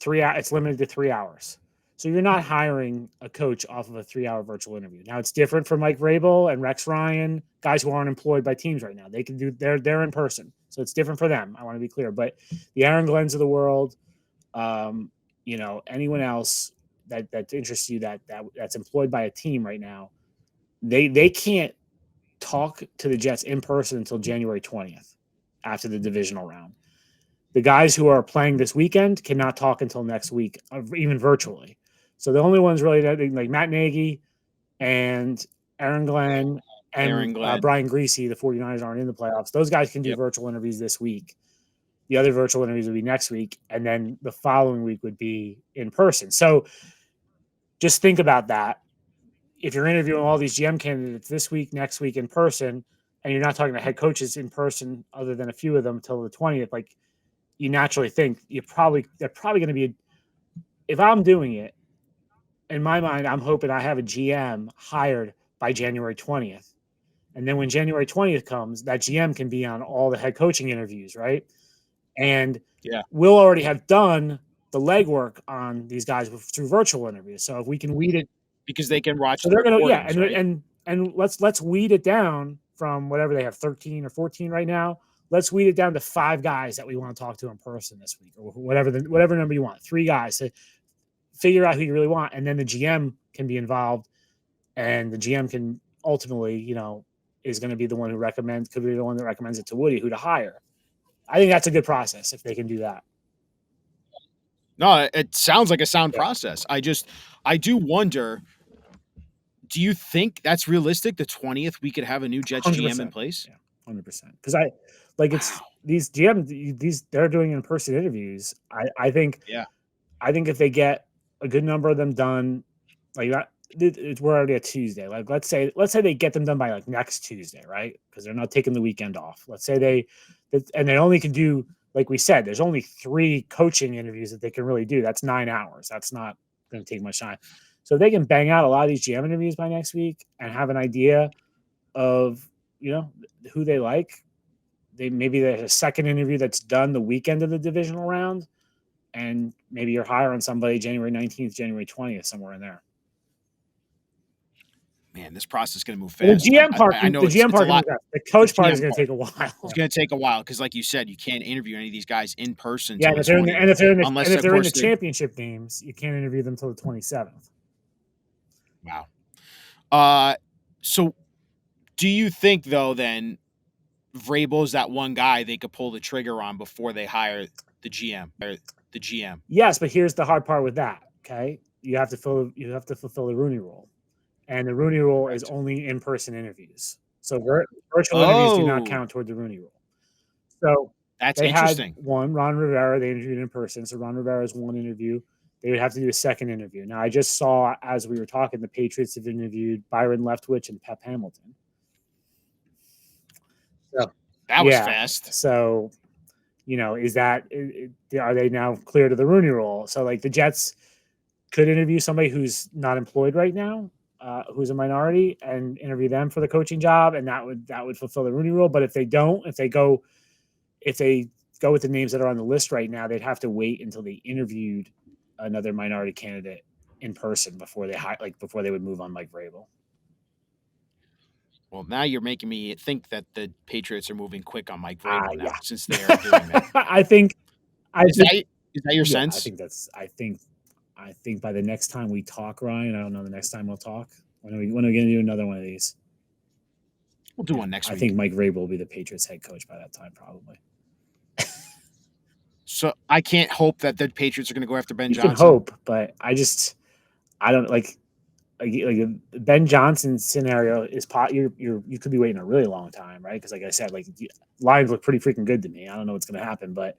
It's limited to 3 hours. So you're not hiring a coach off of a 3-hour virtual interview. Now it's different for Mike Vrabel and Rex Ryan, guys who aren't employed by teams right now. They can do they're in person, so it's different for them. I want to be clear, but the Aaron Glenn's of the world, anyone else that interests you that's employed by a team right now, they can't talk to the Jets in person until January 20th after the divisional round. The guys who are playing this weekend cannot talk until next week, even virtually. So the only ones really like Matt Nagy and Aaron Glenn and Brian Greasy, the 49ers aren't in the playoffs. Those guys can do virtual interviews this week. The other virtual interviews would be next week, and then the following week would be in person. So just think about that. If you're interviewing all these GM candidates this week, next week in person, and you're not talking to head coaches in person other than a few of them till the 20th, like you naturally think they're probably going to be, if I'm doing it, in my mind, I'm hoping I have a GM hired by January 20th. And then when January 20th comes, that GM can be on all the head coaching interviews, right? And we'll already have done the legwork on these guys through virtual interviews. So if we can weed it, because they can watch. So they're going to, and let's weed it down from whatever they have 13 or 14 right now. Let's weed it down to 5 guys that we want to talk to in person this week, or whatever number you want. 3 guys to figure out who you really want, and then the GM can be involved, and the GM can ultimately, is going to be the one who could be the one that recommends it to Woody who to hire. I think that's a good process if they can do that. No, it sounds like a sound process. I do wonder. Do you think that's realistic? The 20th, we could have a new Jets 100%. GM in place. Yeah, 100%. Because it's these GM they're doing in-person interviews. I think if they get a good number of them done, like that, we're already at Tuesday. Like let's say they get them done by like next Tuesday, right? Because they're not taking the weekend off. Let's say they only can do, like we said, there's only 3 coaching interviews that they can really do. That's 9 hours. That's not going to take much time. So they can bang out a lot of these GM interviews by next week and have an idea of, who they like. Maybe there's a second interview that's done the weekend of the divisional round, and maybe you're hiring somebody January 19th, January 20th, somewhere in there. Man, this process is going to move fast. The GM part, I know the GM part, the coach part is going to take a while. It's going to take a while because, like you said, you can't interview any of these guys in person. Yeah, if they're in the championship games, you can't interview them until the 27th. Wow. So do you think, though, then Vrabel's that one guy they could pull the trigger on before they hire the GM? Yes, but here's the hard part with that. Okay, you have to fulfill the Rooney Rule, and the Rooney Rule is only in-person interviews. So virtual interviews do not count toward the Rooney Rule. So that's interesting. Had one, Ron Rivera, they interviewed in person. So Ron Rivera's one interview. They would have to do a second interview. Now, I just saw, as we were talking, the Patriots have interviewed Byron Leftwich and Pep Hamilton. So that was fast. So, are they now clear to the Rooney Rule? So, like, the Jets could interview somebody who's not employed right now, who's a minority, and interview them for the coaching job, and that would fulfill the Rooney Rule. But if they don't, if they go with the names that are on the list right now, they'd have to wait until they interviewed another minority candidate in person before they would move on Mike Vrabel. Well, now you're making me think that the Patriots are moving quick on Mike Vrabel Yeah. now, since they are doing that. I think I Is think that is that your yeah, I sense? think that's I think by the next time we talk, Ryan, I don't know the next time we'll talk. When are we gonna do another one of these? We'll do Yeah. one next I think week. Mike Vrabel will be the Patriots head coach by that time, probably. So I can't hope that the Patriots are going to go after Ben You can Johnson. hope, but I don't like a Ben Johnson scenario is you could be waiting a really long time, right? Because like I said, like Lions look pretty freaking good to me. I don't know what's going to happen, but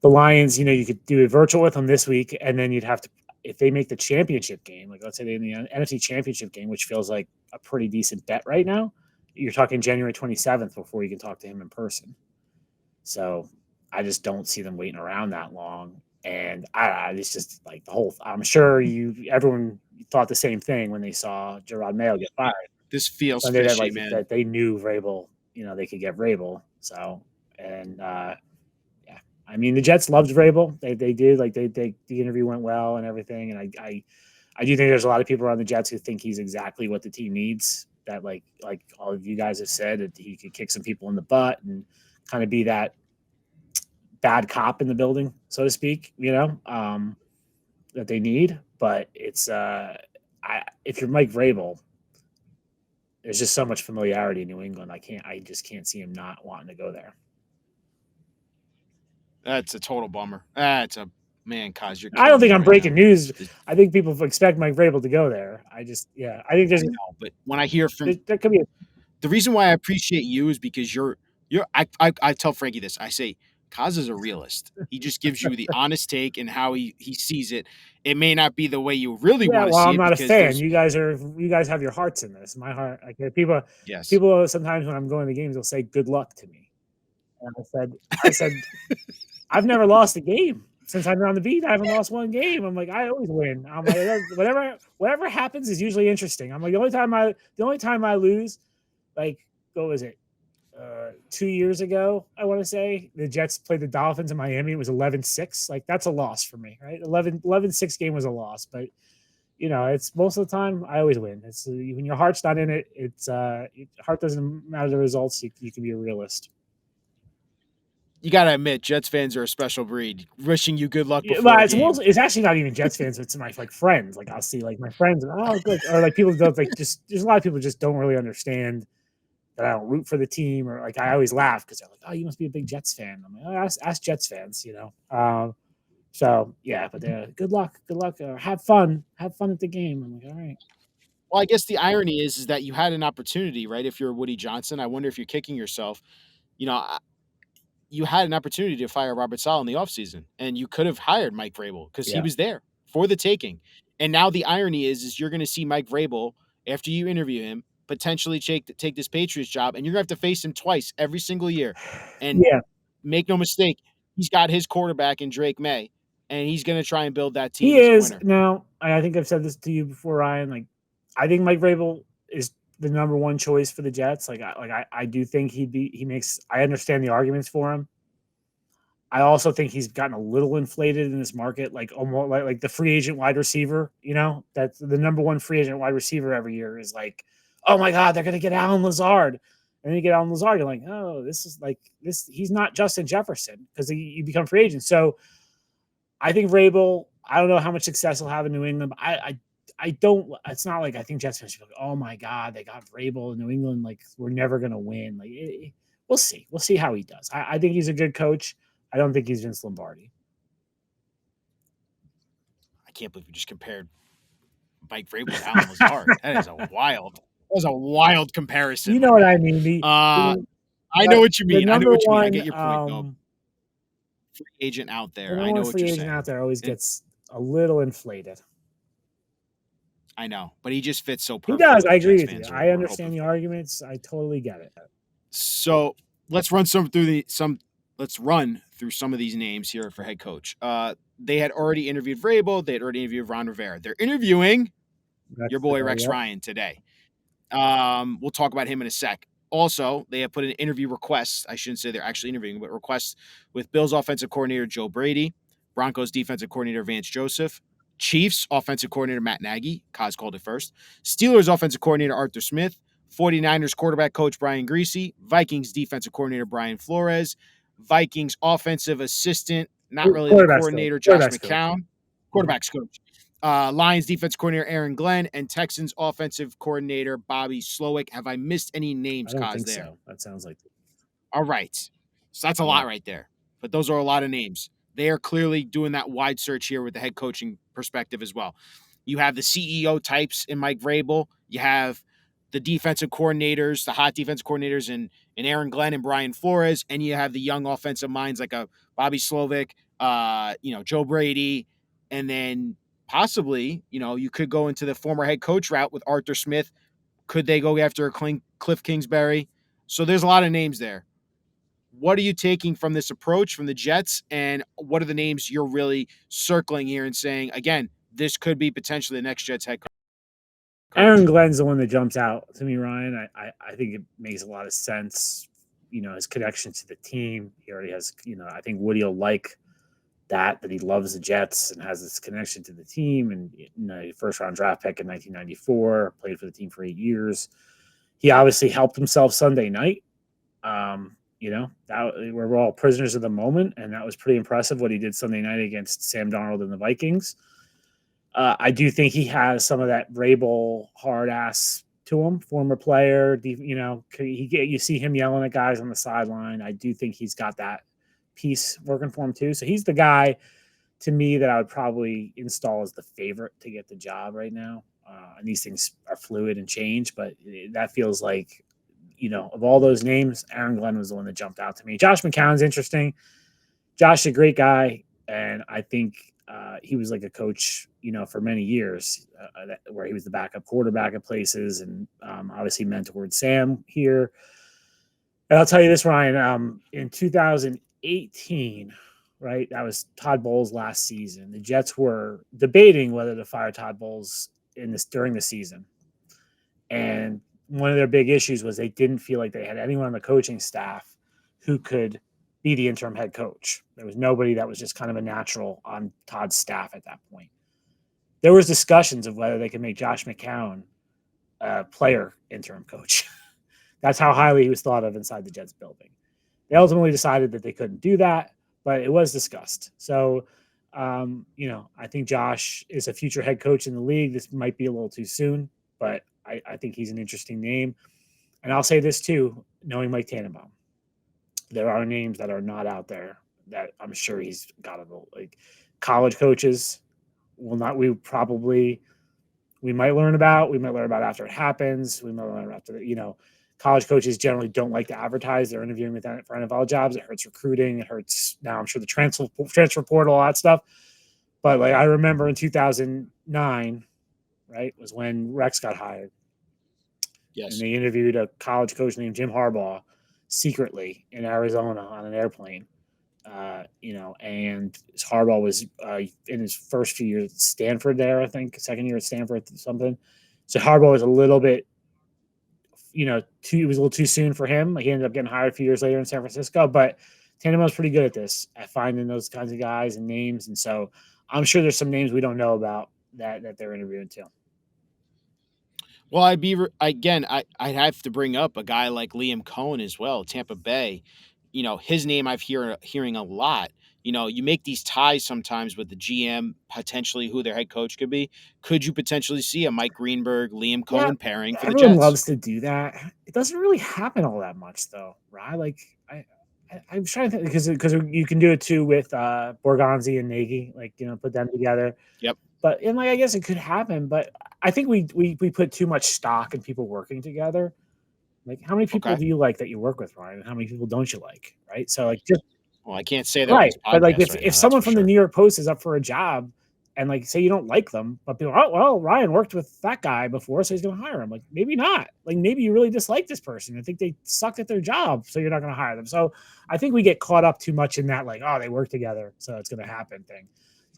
the Lions, you could do a virtual with them this week, and then you'd have to if they make the championship game, like let's say they're in the NFC championship game, which feels like a pretty decent bet right now. You're talking January 27th before you can talk to him in person. So I just don't see them waiting around that long. And it's just like the whole. I'm sure everyone thought the same thing when they saw Gerard Mayo get fired. This feels And they fishy, like man. that they knew Vrabel, they could get Vrabel. So and yeah, I mean the Jets loved Vrabel. They did like the interview went well and everything. And I do think there's a lot of people around the Jets who think he's exactly what the team needs. That like all of you guys have said, that he could kick some people in the butt and kind of be that bad cop in the building, so to speak, that they need. But if you're Mike Vrabel, there's just so much familiarity in New England. I just can't see him not wanting to go there. That's a total bummer. That's a man, Kaz, you're I don't killing think me I'm right breaking now. news. I think people expect Mike Vrabel to go there. I think I know, but when I hear from there could be the reason why I appreciate you is because I tell Frankie this. I say Kaz is a realist. He just gives you the honest take and how he sees it. It may not be the way you really yeah. want to Well, see I'm it not a because fan. there's You guys have your hearts in this. My heart. Like people yes. people sometimes when I'm going to games, they'll say good luck to me. And I said I've never lost a game since I've been on the beat. I haven't lost one game. I'm like, I always win. I'm like, whatever happens is usually interesting. I'm like, the only time I lose, like, what was it? 2 years ago, I want to say the Jets played the Dolphins in Miami. It was 11-6. Like, that's a loss for me, right? 11-6 game was a loss, but it's most of the time I always win. It's when your heart's not in it. It's heart doesn't matter the results. You can be a realist. You got to admit, Jets fans are a special breed. Wishing you good luck Yeah, before well, a it's game. it's actually not even Jets fans. It's my like friends. Like I'll see like my friends and good, or like people don't like just there's a lot of people just don't really understand that I don't root for the team, or like I always laugh because they're like, oh, you must be a big Jets fan. I'm like, oh, ask Jets fans. So yeah, but good luck, have fun at the game. I'm like, all right. Well, I guess the irony is that you had an opportunity, right? If you're Woody Johnson, I wonder if you're kicking yourself. You know, you had an opportunity to fire Robert Saleh in the offseason, and you could have hired Mike Vrabel because he Yeah, was there for the taking. And now the irony is you're going to see Mike Vrabel after you interview him potentially take this Patriots job, and you're going to have to face him twice every single year. And yeah, make no mistake, he's got his quarterback in Drake May, and he's going to try and build that he team as a is winner. now. And I think I've said this to you before, Ryan. Like, I think Mike Vrabel is the number one choice for the Jets. I do think he makes. I understand the arguments for him. I also think he's gotten a little inflated in this market, like almost like the free agent wide receiver. That's the number one free agent wide receiver every year is like, oh my god, they're gonna get Alan Lazard, and then you get Alan Lazard, you're like, oh, this is like this. He's not Justin Jefferson because you become free agent. So I think Vrabel. I don't know how much success he'll have in New England, but I don't. It's not like I think Jets fans are like, oh my god, they got Vrabel in New England. Like we're never gonna win. We'll see. We'll see how he does. I think he's a good coach. I don't think he's Vince Lombardi. I can't believe we just compared Mike Vrabel with Alan Lazard. That was a wild comparison, You my know what I man. mean? Uh, The, I know what you the mean. I know number what you mean. I one get your point, though. Free agent out the there. number I one know what free you're agent saying. out there always And gets a little inflated. I know, but he just fits so He perfectly does. with I what agree Jets with you. fans I are hoping understand the for. arguments. I totally get it. So let's run some through the some. Let's run through some of these names here for head coach. They had already interviewed Vrabel. They had already interviewed Ron Rivera. They're interviewing your That's boy Rex yep. Ryan today. We'll talk about him in a sec. Also, they have put an interview request. I shouldn't say they're actually interviewing, but requests with Bills offensive coordinator Joe Brady, Broncos defensive coordinator Vance Joseph, Chiefs offensive coordinator Matt Nagy. Kaz called it first. Steelers offensive coordinator Arthur Smith, 49ers quarterback coach Brian Greasy, Vikings defensive coordinator Brian Flores, Vikings offensive assistant, not really the Quarterback's coach. coordinator, Josh Quarterback's coach. McCown, quarterback's coach. Lions defense coordinator Aaron Glenn, and Texans offensive coordinator Bobby Slowick. Have I missed any I names, don't Kaz, think there? so. That sounds like All right. So that's a yeah. lot right there. But those are a lot of names. They are clearly doing that wide search here with the head coaching perspective as well. You have the CEO types in Mike Vrabel. You have the defensive coordinators, the hot defensive coordinators in Aaron Glenn and Brian Flores, and you have the young offensive minds like a Bobby Slovic, Joe Brady, and then possibly, you could go into the former head coach route with Arthur Smith. Could they go after Cliff Kingsbury? So there's a lot of names there. What are you taking from this approach from the Jets, and what are the names you're really circling here and saying, again, this could be potentially the next Jets head coach? Aaron Glenn's the one that jumps out to me, Ryan. I think it makes a lot of sense. His connection to the team. He already has, I think Woody will like that he loves the Jets and has this connection to the team. And, first round draft pick in 1994, played for the team for 8 years. He obviously helped himself Sunday night. We're all prisoners of the moment, and that was pretty impressive what he did Sunday night against Sam Darnold and the Vikings. I do think he has some of that Vrabel hard ass to him, former player. You see him yelling at guys on the sideline. I do think he's got that piece working for him too. So he's the guy to me that I would probably install as the favorite to get the job right now. And these things are fluid and change, but that feels like, of all those names, Aaron Glenn was the one that jumped out to me. Josh McCown's interesting. Josh is a great guy, and I think he was like a coach, for many years, where he was the backup quarterback at places, and obviously mentored Sam here. And I'll tell you this, Ryan, in 2018, right, that was Todd Bowles' last season. The Jets were debating whether to fire Todd Bowles during the season, and one of their big issues was they didn't feel like they had anyone on the coaching staff who could be the interim head coach. There was nobody that was just kind of a natural on Todd's staff at that point. There was discussions of whether they could make Josh McCown a player interim coach. That's how highly he was thought of inside the Jets building. They ultimately decided that they couldn't do that, but it was discussed. So, I think Josh is a future head coach in the league. This might be a little too soon, but I think he's an interesting name. And I'll say this too, knowing Mike Tannenbaum, there are names that are not out there that I'm sure he's got to go. Like college coaches we might learn about. We might learn about after it happens. We might learn after, college coaches generally don't like to advertise. They're interviewing with for NFL jobs. It hurts recruiting. It hurts now. I'm sure the transfer portal, all that stuff. But I remember in 2009, right, was when Rex got hired. Yes. And they interviewed a college coach named Jim Harbaugh secretly in Arizona on an airplane. And Harbaugh was in his first few years at Stanford there, I think, second year at Stanford, something. So Harbaugh was a little bit, it was a little too soon for him. He ended up getting hired a few years later in San Francisco, but Tannenbaum's pretty good at this, at finding those kinds of guys and names. And so I'm sure there's some names we don't know about that they're interviewing too. Well, I'd have to bring up a guy like Liam Cohen as well, Tampa Bay. His name I've hearing a lot. You make these ties sometimes with the GM, potentially who their head coach could be. Could you potentially see a Mike Greenberg, Liam Cohen pairing for the Jets? Everyone loves to do that. It doesn't really happen all that much, though, right? Like I'm trying to think because you can do it too with Borgonzi and Nagy, put them together. Yep. But I guess it could happen. But I think we put too much stock in people working together. Like, how many people do you like that you work with, Ryan? And how many people don't you like, right? So, well, I can't say that. Right, but if now, someone from the New York Post is up for a job, and say you don't like them, but people, oh well, Ryan worked with that guy before, so he's going to hire him. Maybe not. Maybe you really dislike this person. I think they sucked at their job, so you're not going to hire them. So I think we get caught up too much in that, they work together, so it's going to happen thing.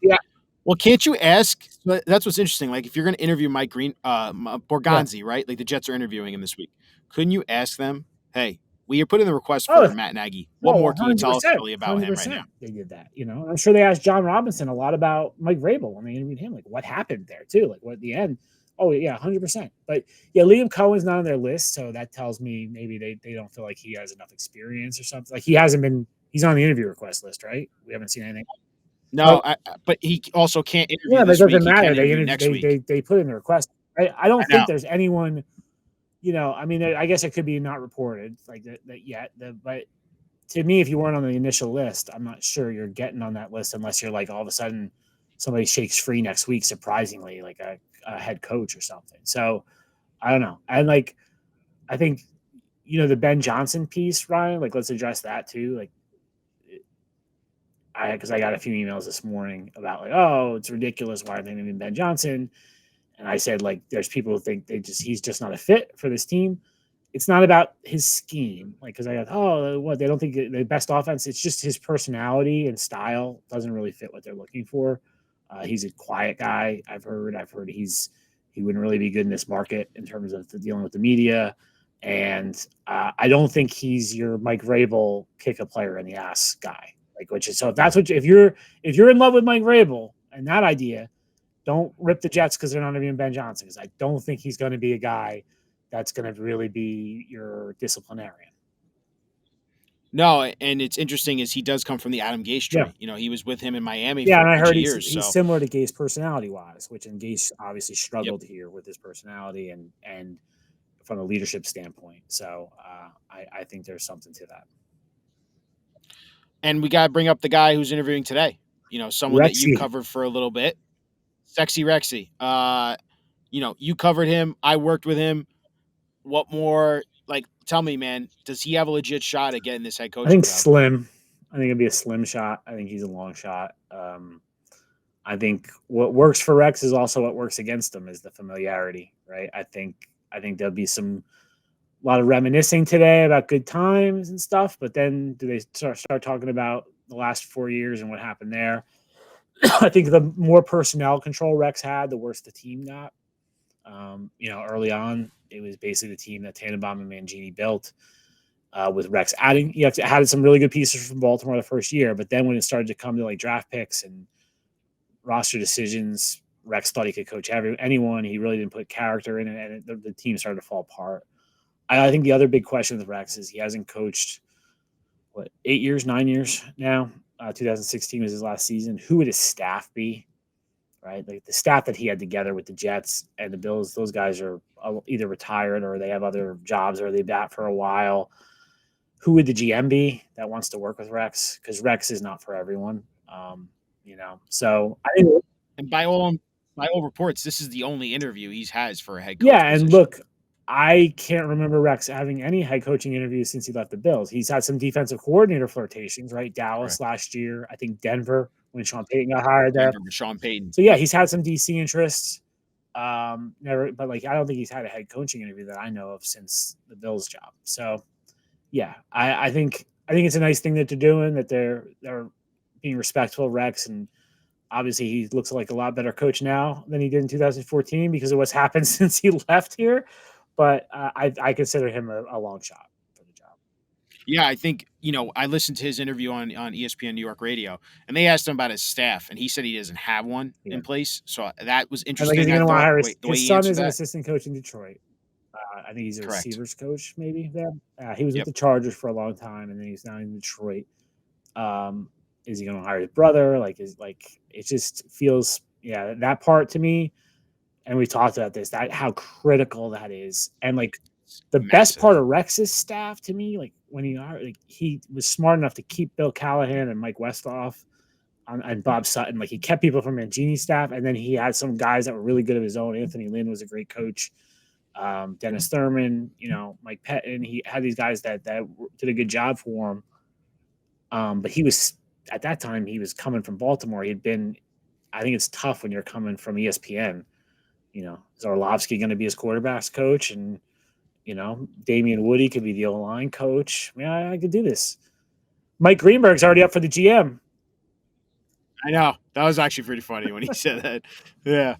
Yeah. Well, can't you ask? That's what's interesting. If you're going to interview Mike Borgonzi, right? The Jets are interviewing him this week. Couldn't you ask them, hey, you're putting the request for Matt Nagy. What more can you tell us really about him right now? They did that. I'm sure they asked John Robinson a lot about Mike Vrabel when they interviewed him. What happened there too? What at the end? Oh yeah, 100%. But yeah, Liam Cohen's not on their list, so that tells me maybe they don't feel like he has enough experience or something. Like he hasn't been. He's on the interview request list, right? We haven't seen anything. No, So but he also can't interview yeah, but it this week. doesn't He matter. can't They interview interview. next They week. they they put in the request. I don't I know. think there's anyone. I mean, I guess it could be not reported like that yet. But to me, if you weren't on the initial list, I'm not sure you're getting on that list unless you're like all of a sudden somebody shakes free next week, surprisingly, like a head coach or something. So I don't know. And like, I think, the Ben Johnson piece, Ryan, like, let's address that too. Like, because I got a few emails this morning about like, oh, it's ridiculous. Why are they naming Ben Johnson? And I said, like, there's people who think he's just not a fit for this team. It's not about his scheme. Like, because I got, oh, what, they don't think the best offense. It's just his personality and style doesn't really fit what they're looking for. He's a quiet guy. I've heard he wouldn't really be good in this market in terms of dealing with the media. And I don't think he's your Mike Vrabel kick a player in the ass guy. Like, which is, so if that's what if you're in love with Mike Vrabel and that idea, don't rip the Jets because they're not interviewing Ben Johnson, because I don't think he's going to be a guy that's going to really be your disciplinarian. No, and it's interesting is he does come from the Adam Gase Yeah. tree. He was with him in Miami Yeah, for and a I bunch heard of he's years. he's So, similar to Gase personality wise, which and Gase obviously yep. struggled here with his personality and from a leadership standpoint. So I think there's something to that. And we got to bring up the guy who's interviewing today. Someone that you've Rexy, covered for a little bit, Sexy Rexy. You covered him. I worked with him. What more? Like, tell me, man, does he have a legit shot at getting this head I coaching think job? slim. I think it'd be a slim shot. I think he's a long shot. I think what works for Rex is also what works against him is the familiarity, right? I think there'll be a lot of reminiscing today about good times and stuff, but then do they start talking about the last 4 years and what happened there? I think the more personnel control Rex had, the worse the team got. Early on, it was basically the team that Tannenbaum and Mangini built. With Rex adding, you have to had some really good pieces from Baltimore the first year, but then when it started to come to like draft picks and roster decisions, Rex thought he could coach anyone. He really didn't put character in it, and the team started to fall apart. I think the other big question with Rex is he hasn't coached 8 years, 9 years now. 2016 was his last season. Who would his staff be? Right, like the staff that he had together with the Jets and the Bills. Those guys are either retired or they have other jobs or they bat for a while. Who would the GM be that wants to work with Rex? Because Rex is not for everyone. So I think And by all reports, this is the only interview he has for a head coach yeah, and position. look, I can't remember Rex having any head coaching interviews since he left the Bills. He's had some defensive coordinator flirtations, right? Dallas Correct. last year, I think Denver when Sean Payton got hired there. Denver with Sean Payton. So yeah, he's had some DC interests. Never, but like I don't think he's had a head coaching interview that I know of since the Bills job. So yeah, I think it's a nice thing that they're doing, that they're being respectful of Rex, and obviously he looks like a lot better coach now than he did in 2014 because of what's happened since he left here. But I consider him a long shot for the job. Yeah, I think, I listened to his interview on ESPN New York Radio, and they asked him about his staff, and he said he doesn't have one Yeah, in place. So that was and like, is interesting. he I going to want to thought hire the way his he son answered is an that. assistant coach in Detroit. I think he's a Correct. receivers coach, maybe there. He was with Yep. the Chargers for a long time, and then he's now in Detroit. Um, is he going to hire his brother? It just feels, yeah, that part to me. And we talked about this, that how critical that is, and like It's the best part massive. of Rex's staff to me, like when he was smart enough to keep Bill Callahan and Mike Westhoff and Bob Sutton. Like he kept people from Mangini's staff, and then he had some guys that were really good of his own. Anthony Lynn was a great coach. Dennis Thurman, Mike Pettin. He had these guys that did a good job for him. But he was at that time he was coming from Baltimore. He'd been. I think it's tough when you're coming from ESPN. Is Orlovsky going to be his quarterbacks coach? And Damian Woody could be the O line coach. I mean, I could do this. Mike Greenberg's already up for the GM. I know. That was actually pretty funny when he said that. Yeah.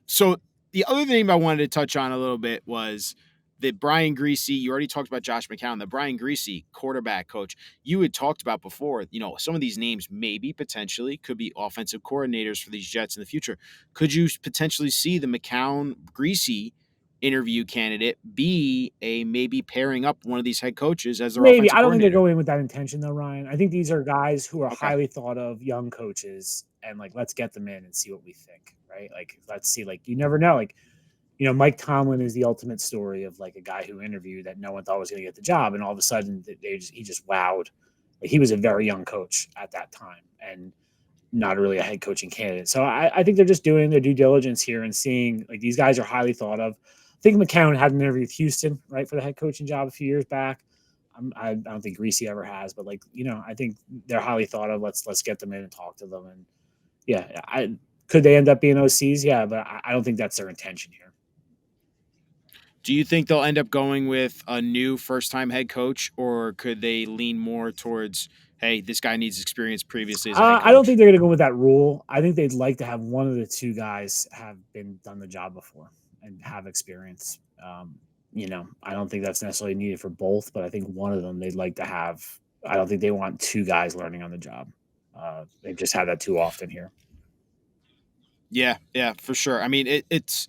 So the other thing I wanted to touch on a little bit was the Brian Greasy, you already talked about Josh McCown, the Brian Greasy quarterback coach, you had talked about before, some of these names maybe potentially could be offensive coordinators for these Jets in the future. Could you potentially see the McCown Greasy interview candidate be a maybe pairing up one of these head coaches as their Maybe. offensive I don't think they're coordinator? going with that intention though, Ryan. I think these are guys who are Okay. highly thought of young coaches, and like let's get them in and see what we think, right? Like let's see. Like you never know. Like Mike Tomlin is the ultimate story of like a guy who interviewed that no one thought was going to get the job, and all of a sudden he just wowed. Like, he was a very young coach at that time, and not really a head coaching candidate. So I think they're just doing their due diligence here and seeing like these guys are highly thought of. I think McCown had an interview with Houston, right, for the head coaching job a few years back. I don't think Greasy ever has, but like I think they're highly thought of. Let's get them in and talk to them, and yeah, could they end up being OCs? Yeah, but I don't think that's their intention here. Do you think they'll end up going with a new first-time head coach, or could they lean more towards, hey, this guy needs experience previously as a head I don't think coach? they're going to go with that rule. I think they'd like to have one of the two guys have been done the job before and have experience. I don't think that's necessarily needed for both, but I think one of them they'd like to have. I don't think they want two guys learning on the job. They've just had that too often here. Yeah, for sure. I mean, it's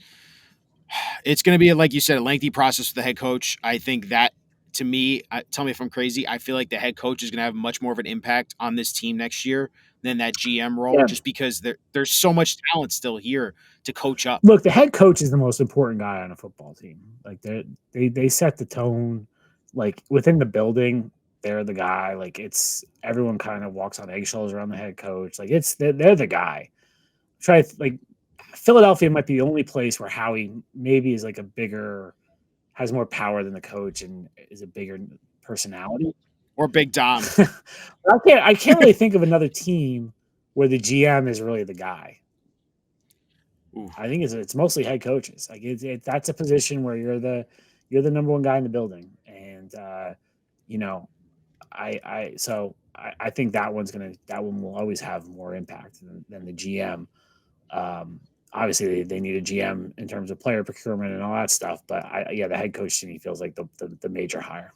going to be, like you said, a lengthy process for the head coach. I think that, to me, tell me if I'm crazy, I feel like the head coach is going to have much more of an impact on this team next year than that GM role, Yeah. just because there's so much talent still here to coach up. Look, the head coach is the most important guy on a football team. Like they set the tone. Like within the building, they're the guy. Like it's everyone kind of walks on eggshells around the head coach. Like they're the guy. Like Philadelphia might be the only place where Howie maybe is like has more power than the coach and is a bigger personality. Or Big Dom. I can't really think of another team where the GM is really the guy. Ooh. I think it's mostly head coaches. Like that's a position where you're the number one guy in the building, and I think that one will always have more impact than the GM. Obviously, they need a GM in terms of player procurement and all that stuff, but the head coach to me feels like the major hire.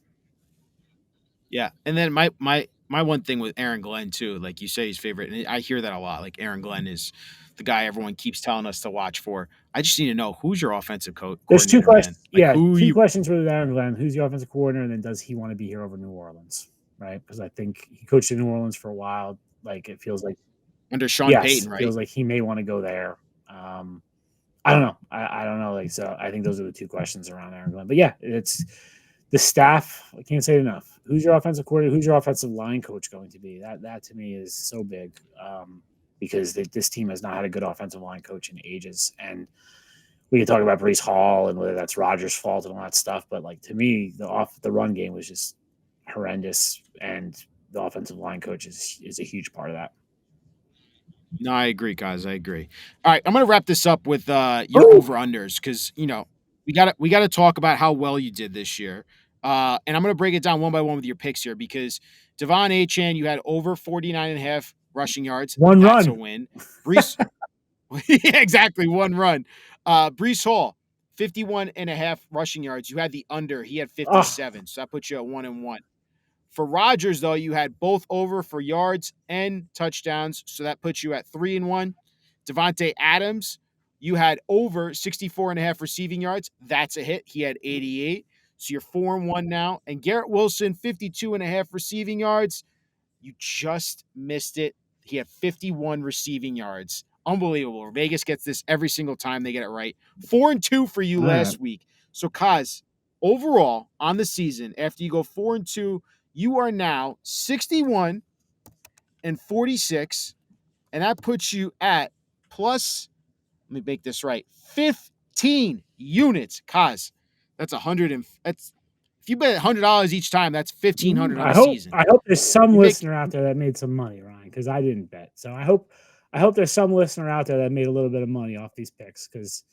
Yeah, and then my one thing with Aaron Glenn too, like you say, he's favorite, and I hear that a lot. Like Aaron Glenn is the guy everyone keeps telling us to watch for. I just need to know, who's your offensive There's two coordinator, man? questions. Like, Yeah, who two you questions for Aaron Glenn. Who's your offensive coordinator, and then does he want to be here over New Orleans? Right, because I think he coached in New Orleans for a while. Like it feels like under Sean yes, Payton, right? feels like he may want to go there. I don't know. I don't know. Like so, I think those are the two questions around Aaron Glenn. But yeah, it's the staff. I can't say it enough. Who's your offensive coordinator? Who's your offensive line coach going to be? That to me is so big because this team has not had a good offensive line coach in ages. And we can talk about Breece Hall and whether that's Rodgers' fault and all that stuff. But like to me, the run game was just horrendous, and the offensive line coach is a huge part of that. No, I agree, guys. I agree. All right, I'm gonna wrap this up with your over unders because we gotta talk about how well you did this year. And I'm gonna break it down one by one with your picks here because Devon Achane, you had over 49.5 rushing yards. One That's a run. win. Breece, yeah, exactly, one run. Breece Hall, 51.5 rushing yards. You had the under. He had Oh, 57, so that puts you at 1-1. For Rodgers, though, you had both over for yards and touchdowns, so that puts you at 3-1. Devontae Adams, you had over 64.5 receiving yards. That's a hit. He had 88. So you're 4-1 now. And Garrett Wilson, 52.5 receiving yards. You just missed it. He had 51 receiving yards. Unbelievable. Vegas gets this every single time they get it right. 4-2 for you all right. last week. So, Kaz, overall on the season, after you go 4-2, you are now 61-46, and that puts you at plus, let me make this right, 15 units. Kaz, that's 100 and that's, if you bet $100 each time, that's 1,500 on I the hope season. I hope there's some You make listener out there that made some money, Ryan, because I didn't bet. So I hope there's some listener out there that made a little bit of money off these picks, because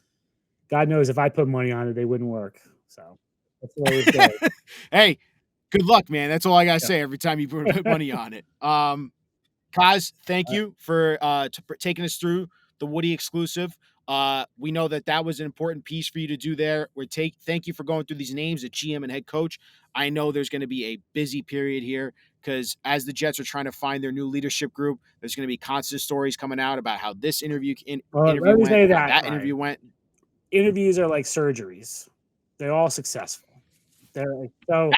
God knows if I put money on it, they wouldn't work. So that's what I was saying. Hey, good luck, man. That's all I gotta Yeah. say every time you put money on it. Kaz, thank you for taking us through the Woody exclusive. We know that was an important piece for you to do there. Thank you for going through these names at GM and head coach. I know there's going to be a busy period here because as the Jets are trying to find their new leadership group, there's going to be constant stories coming out about how this Well, interview let me went say and how that. that All right. interview went. Interviews are like surgeries. They're all successful. They're like, so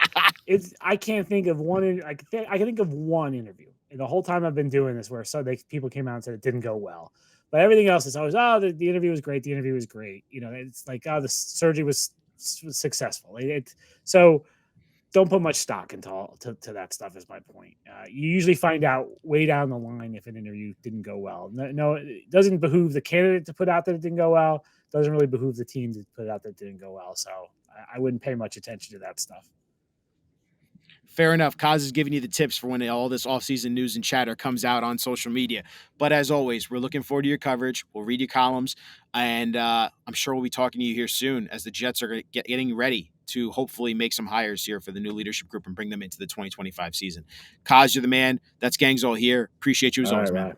it's I can't think of one. I can think of one interview in the whole time I've been doing this where people came out and said it didn't go well, but everything else is always the interview was great. The interview was great. It's like the surgery was successful. So don't put much stock into to that stuff. Is my point. You usually find out way down the line if an interview didn't go well. No, it doesn't behoove the candidate to put out that it didn't go well. It doesn't really behoove the team to put out that it didn't go well. So I wouldn't pay much attention to that stuff. Fair enough. Kaz is giving you the tips for when all this offseason news and chatter comes out on social media. But as always, we're looking forward to your coverage. We'll read your columns, and I'm sure we'll be talking to you here soon as the Jets are getting ready to hopefully make some hires here for the new leadership group and bring them into the 2025 season. Kaz, you're the man. That's Gangs All here. Appreciate you as All right, always, man. Ryan.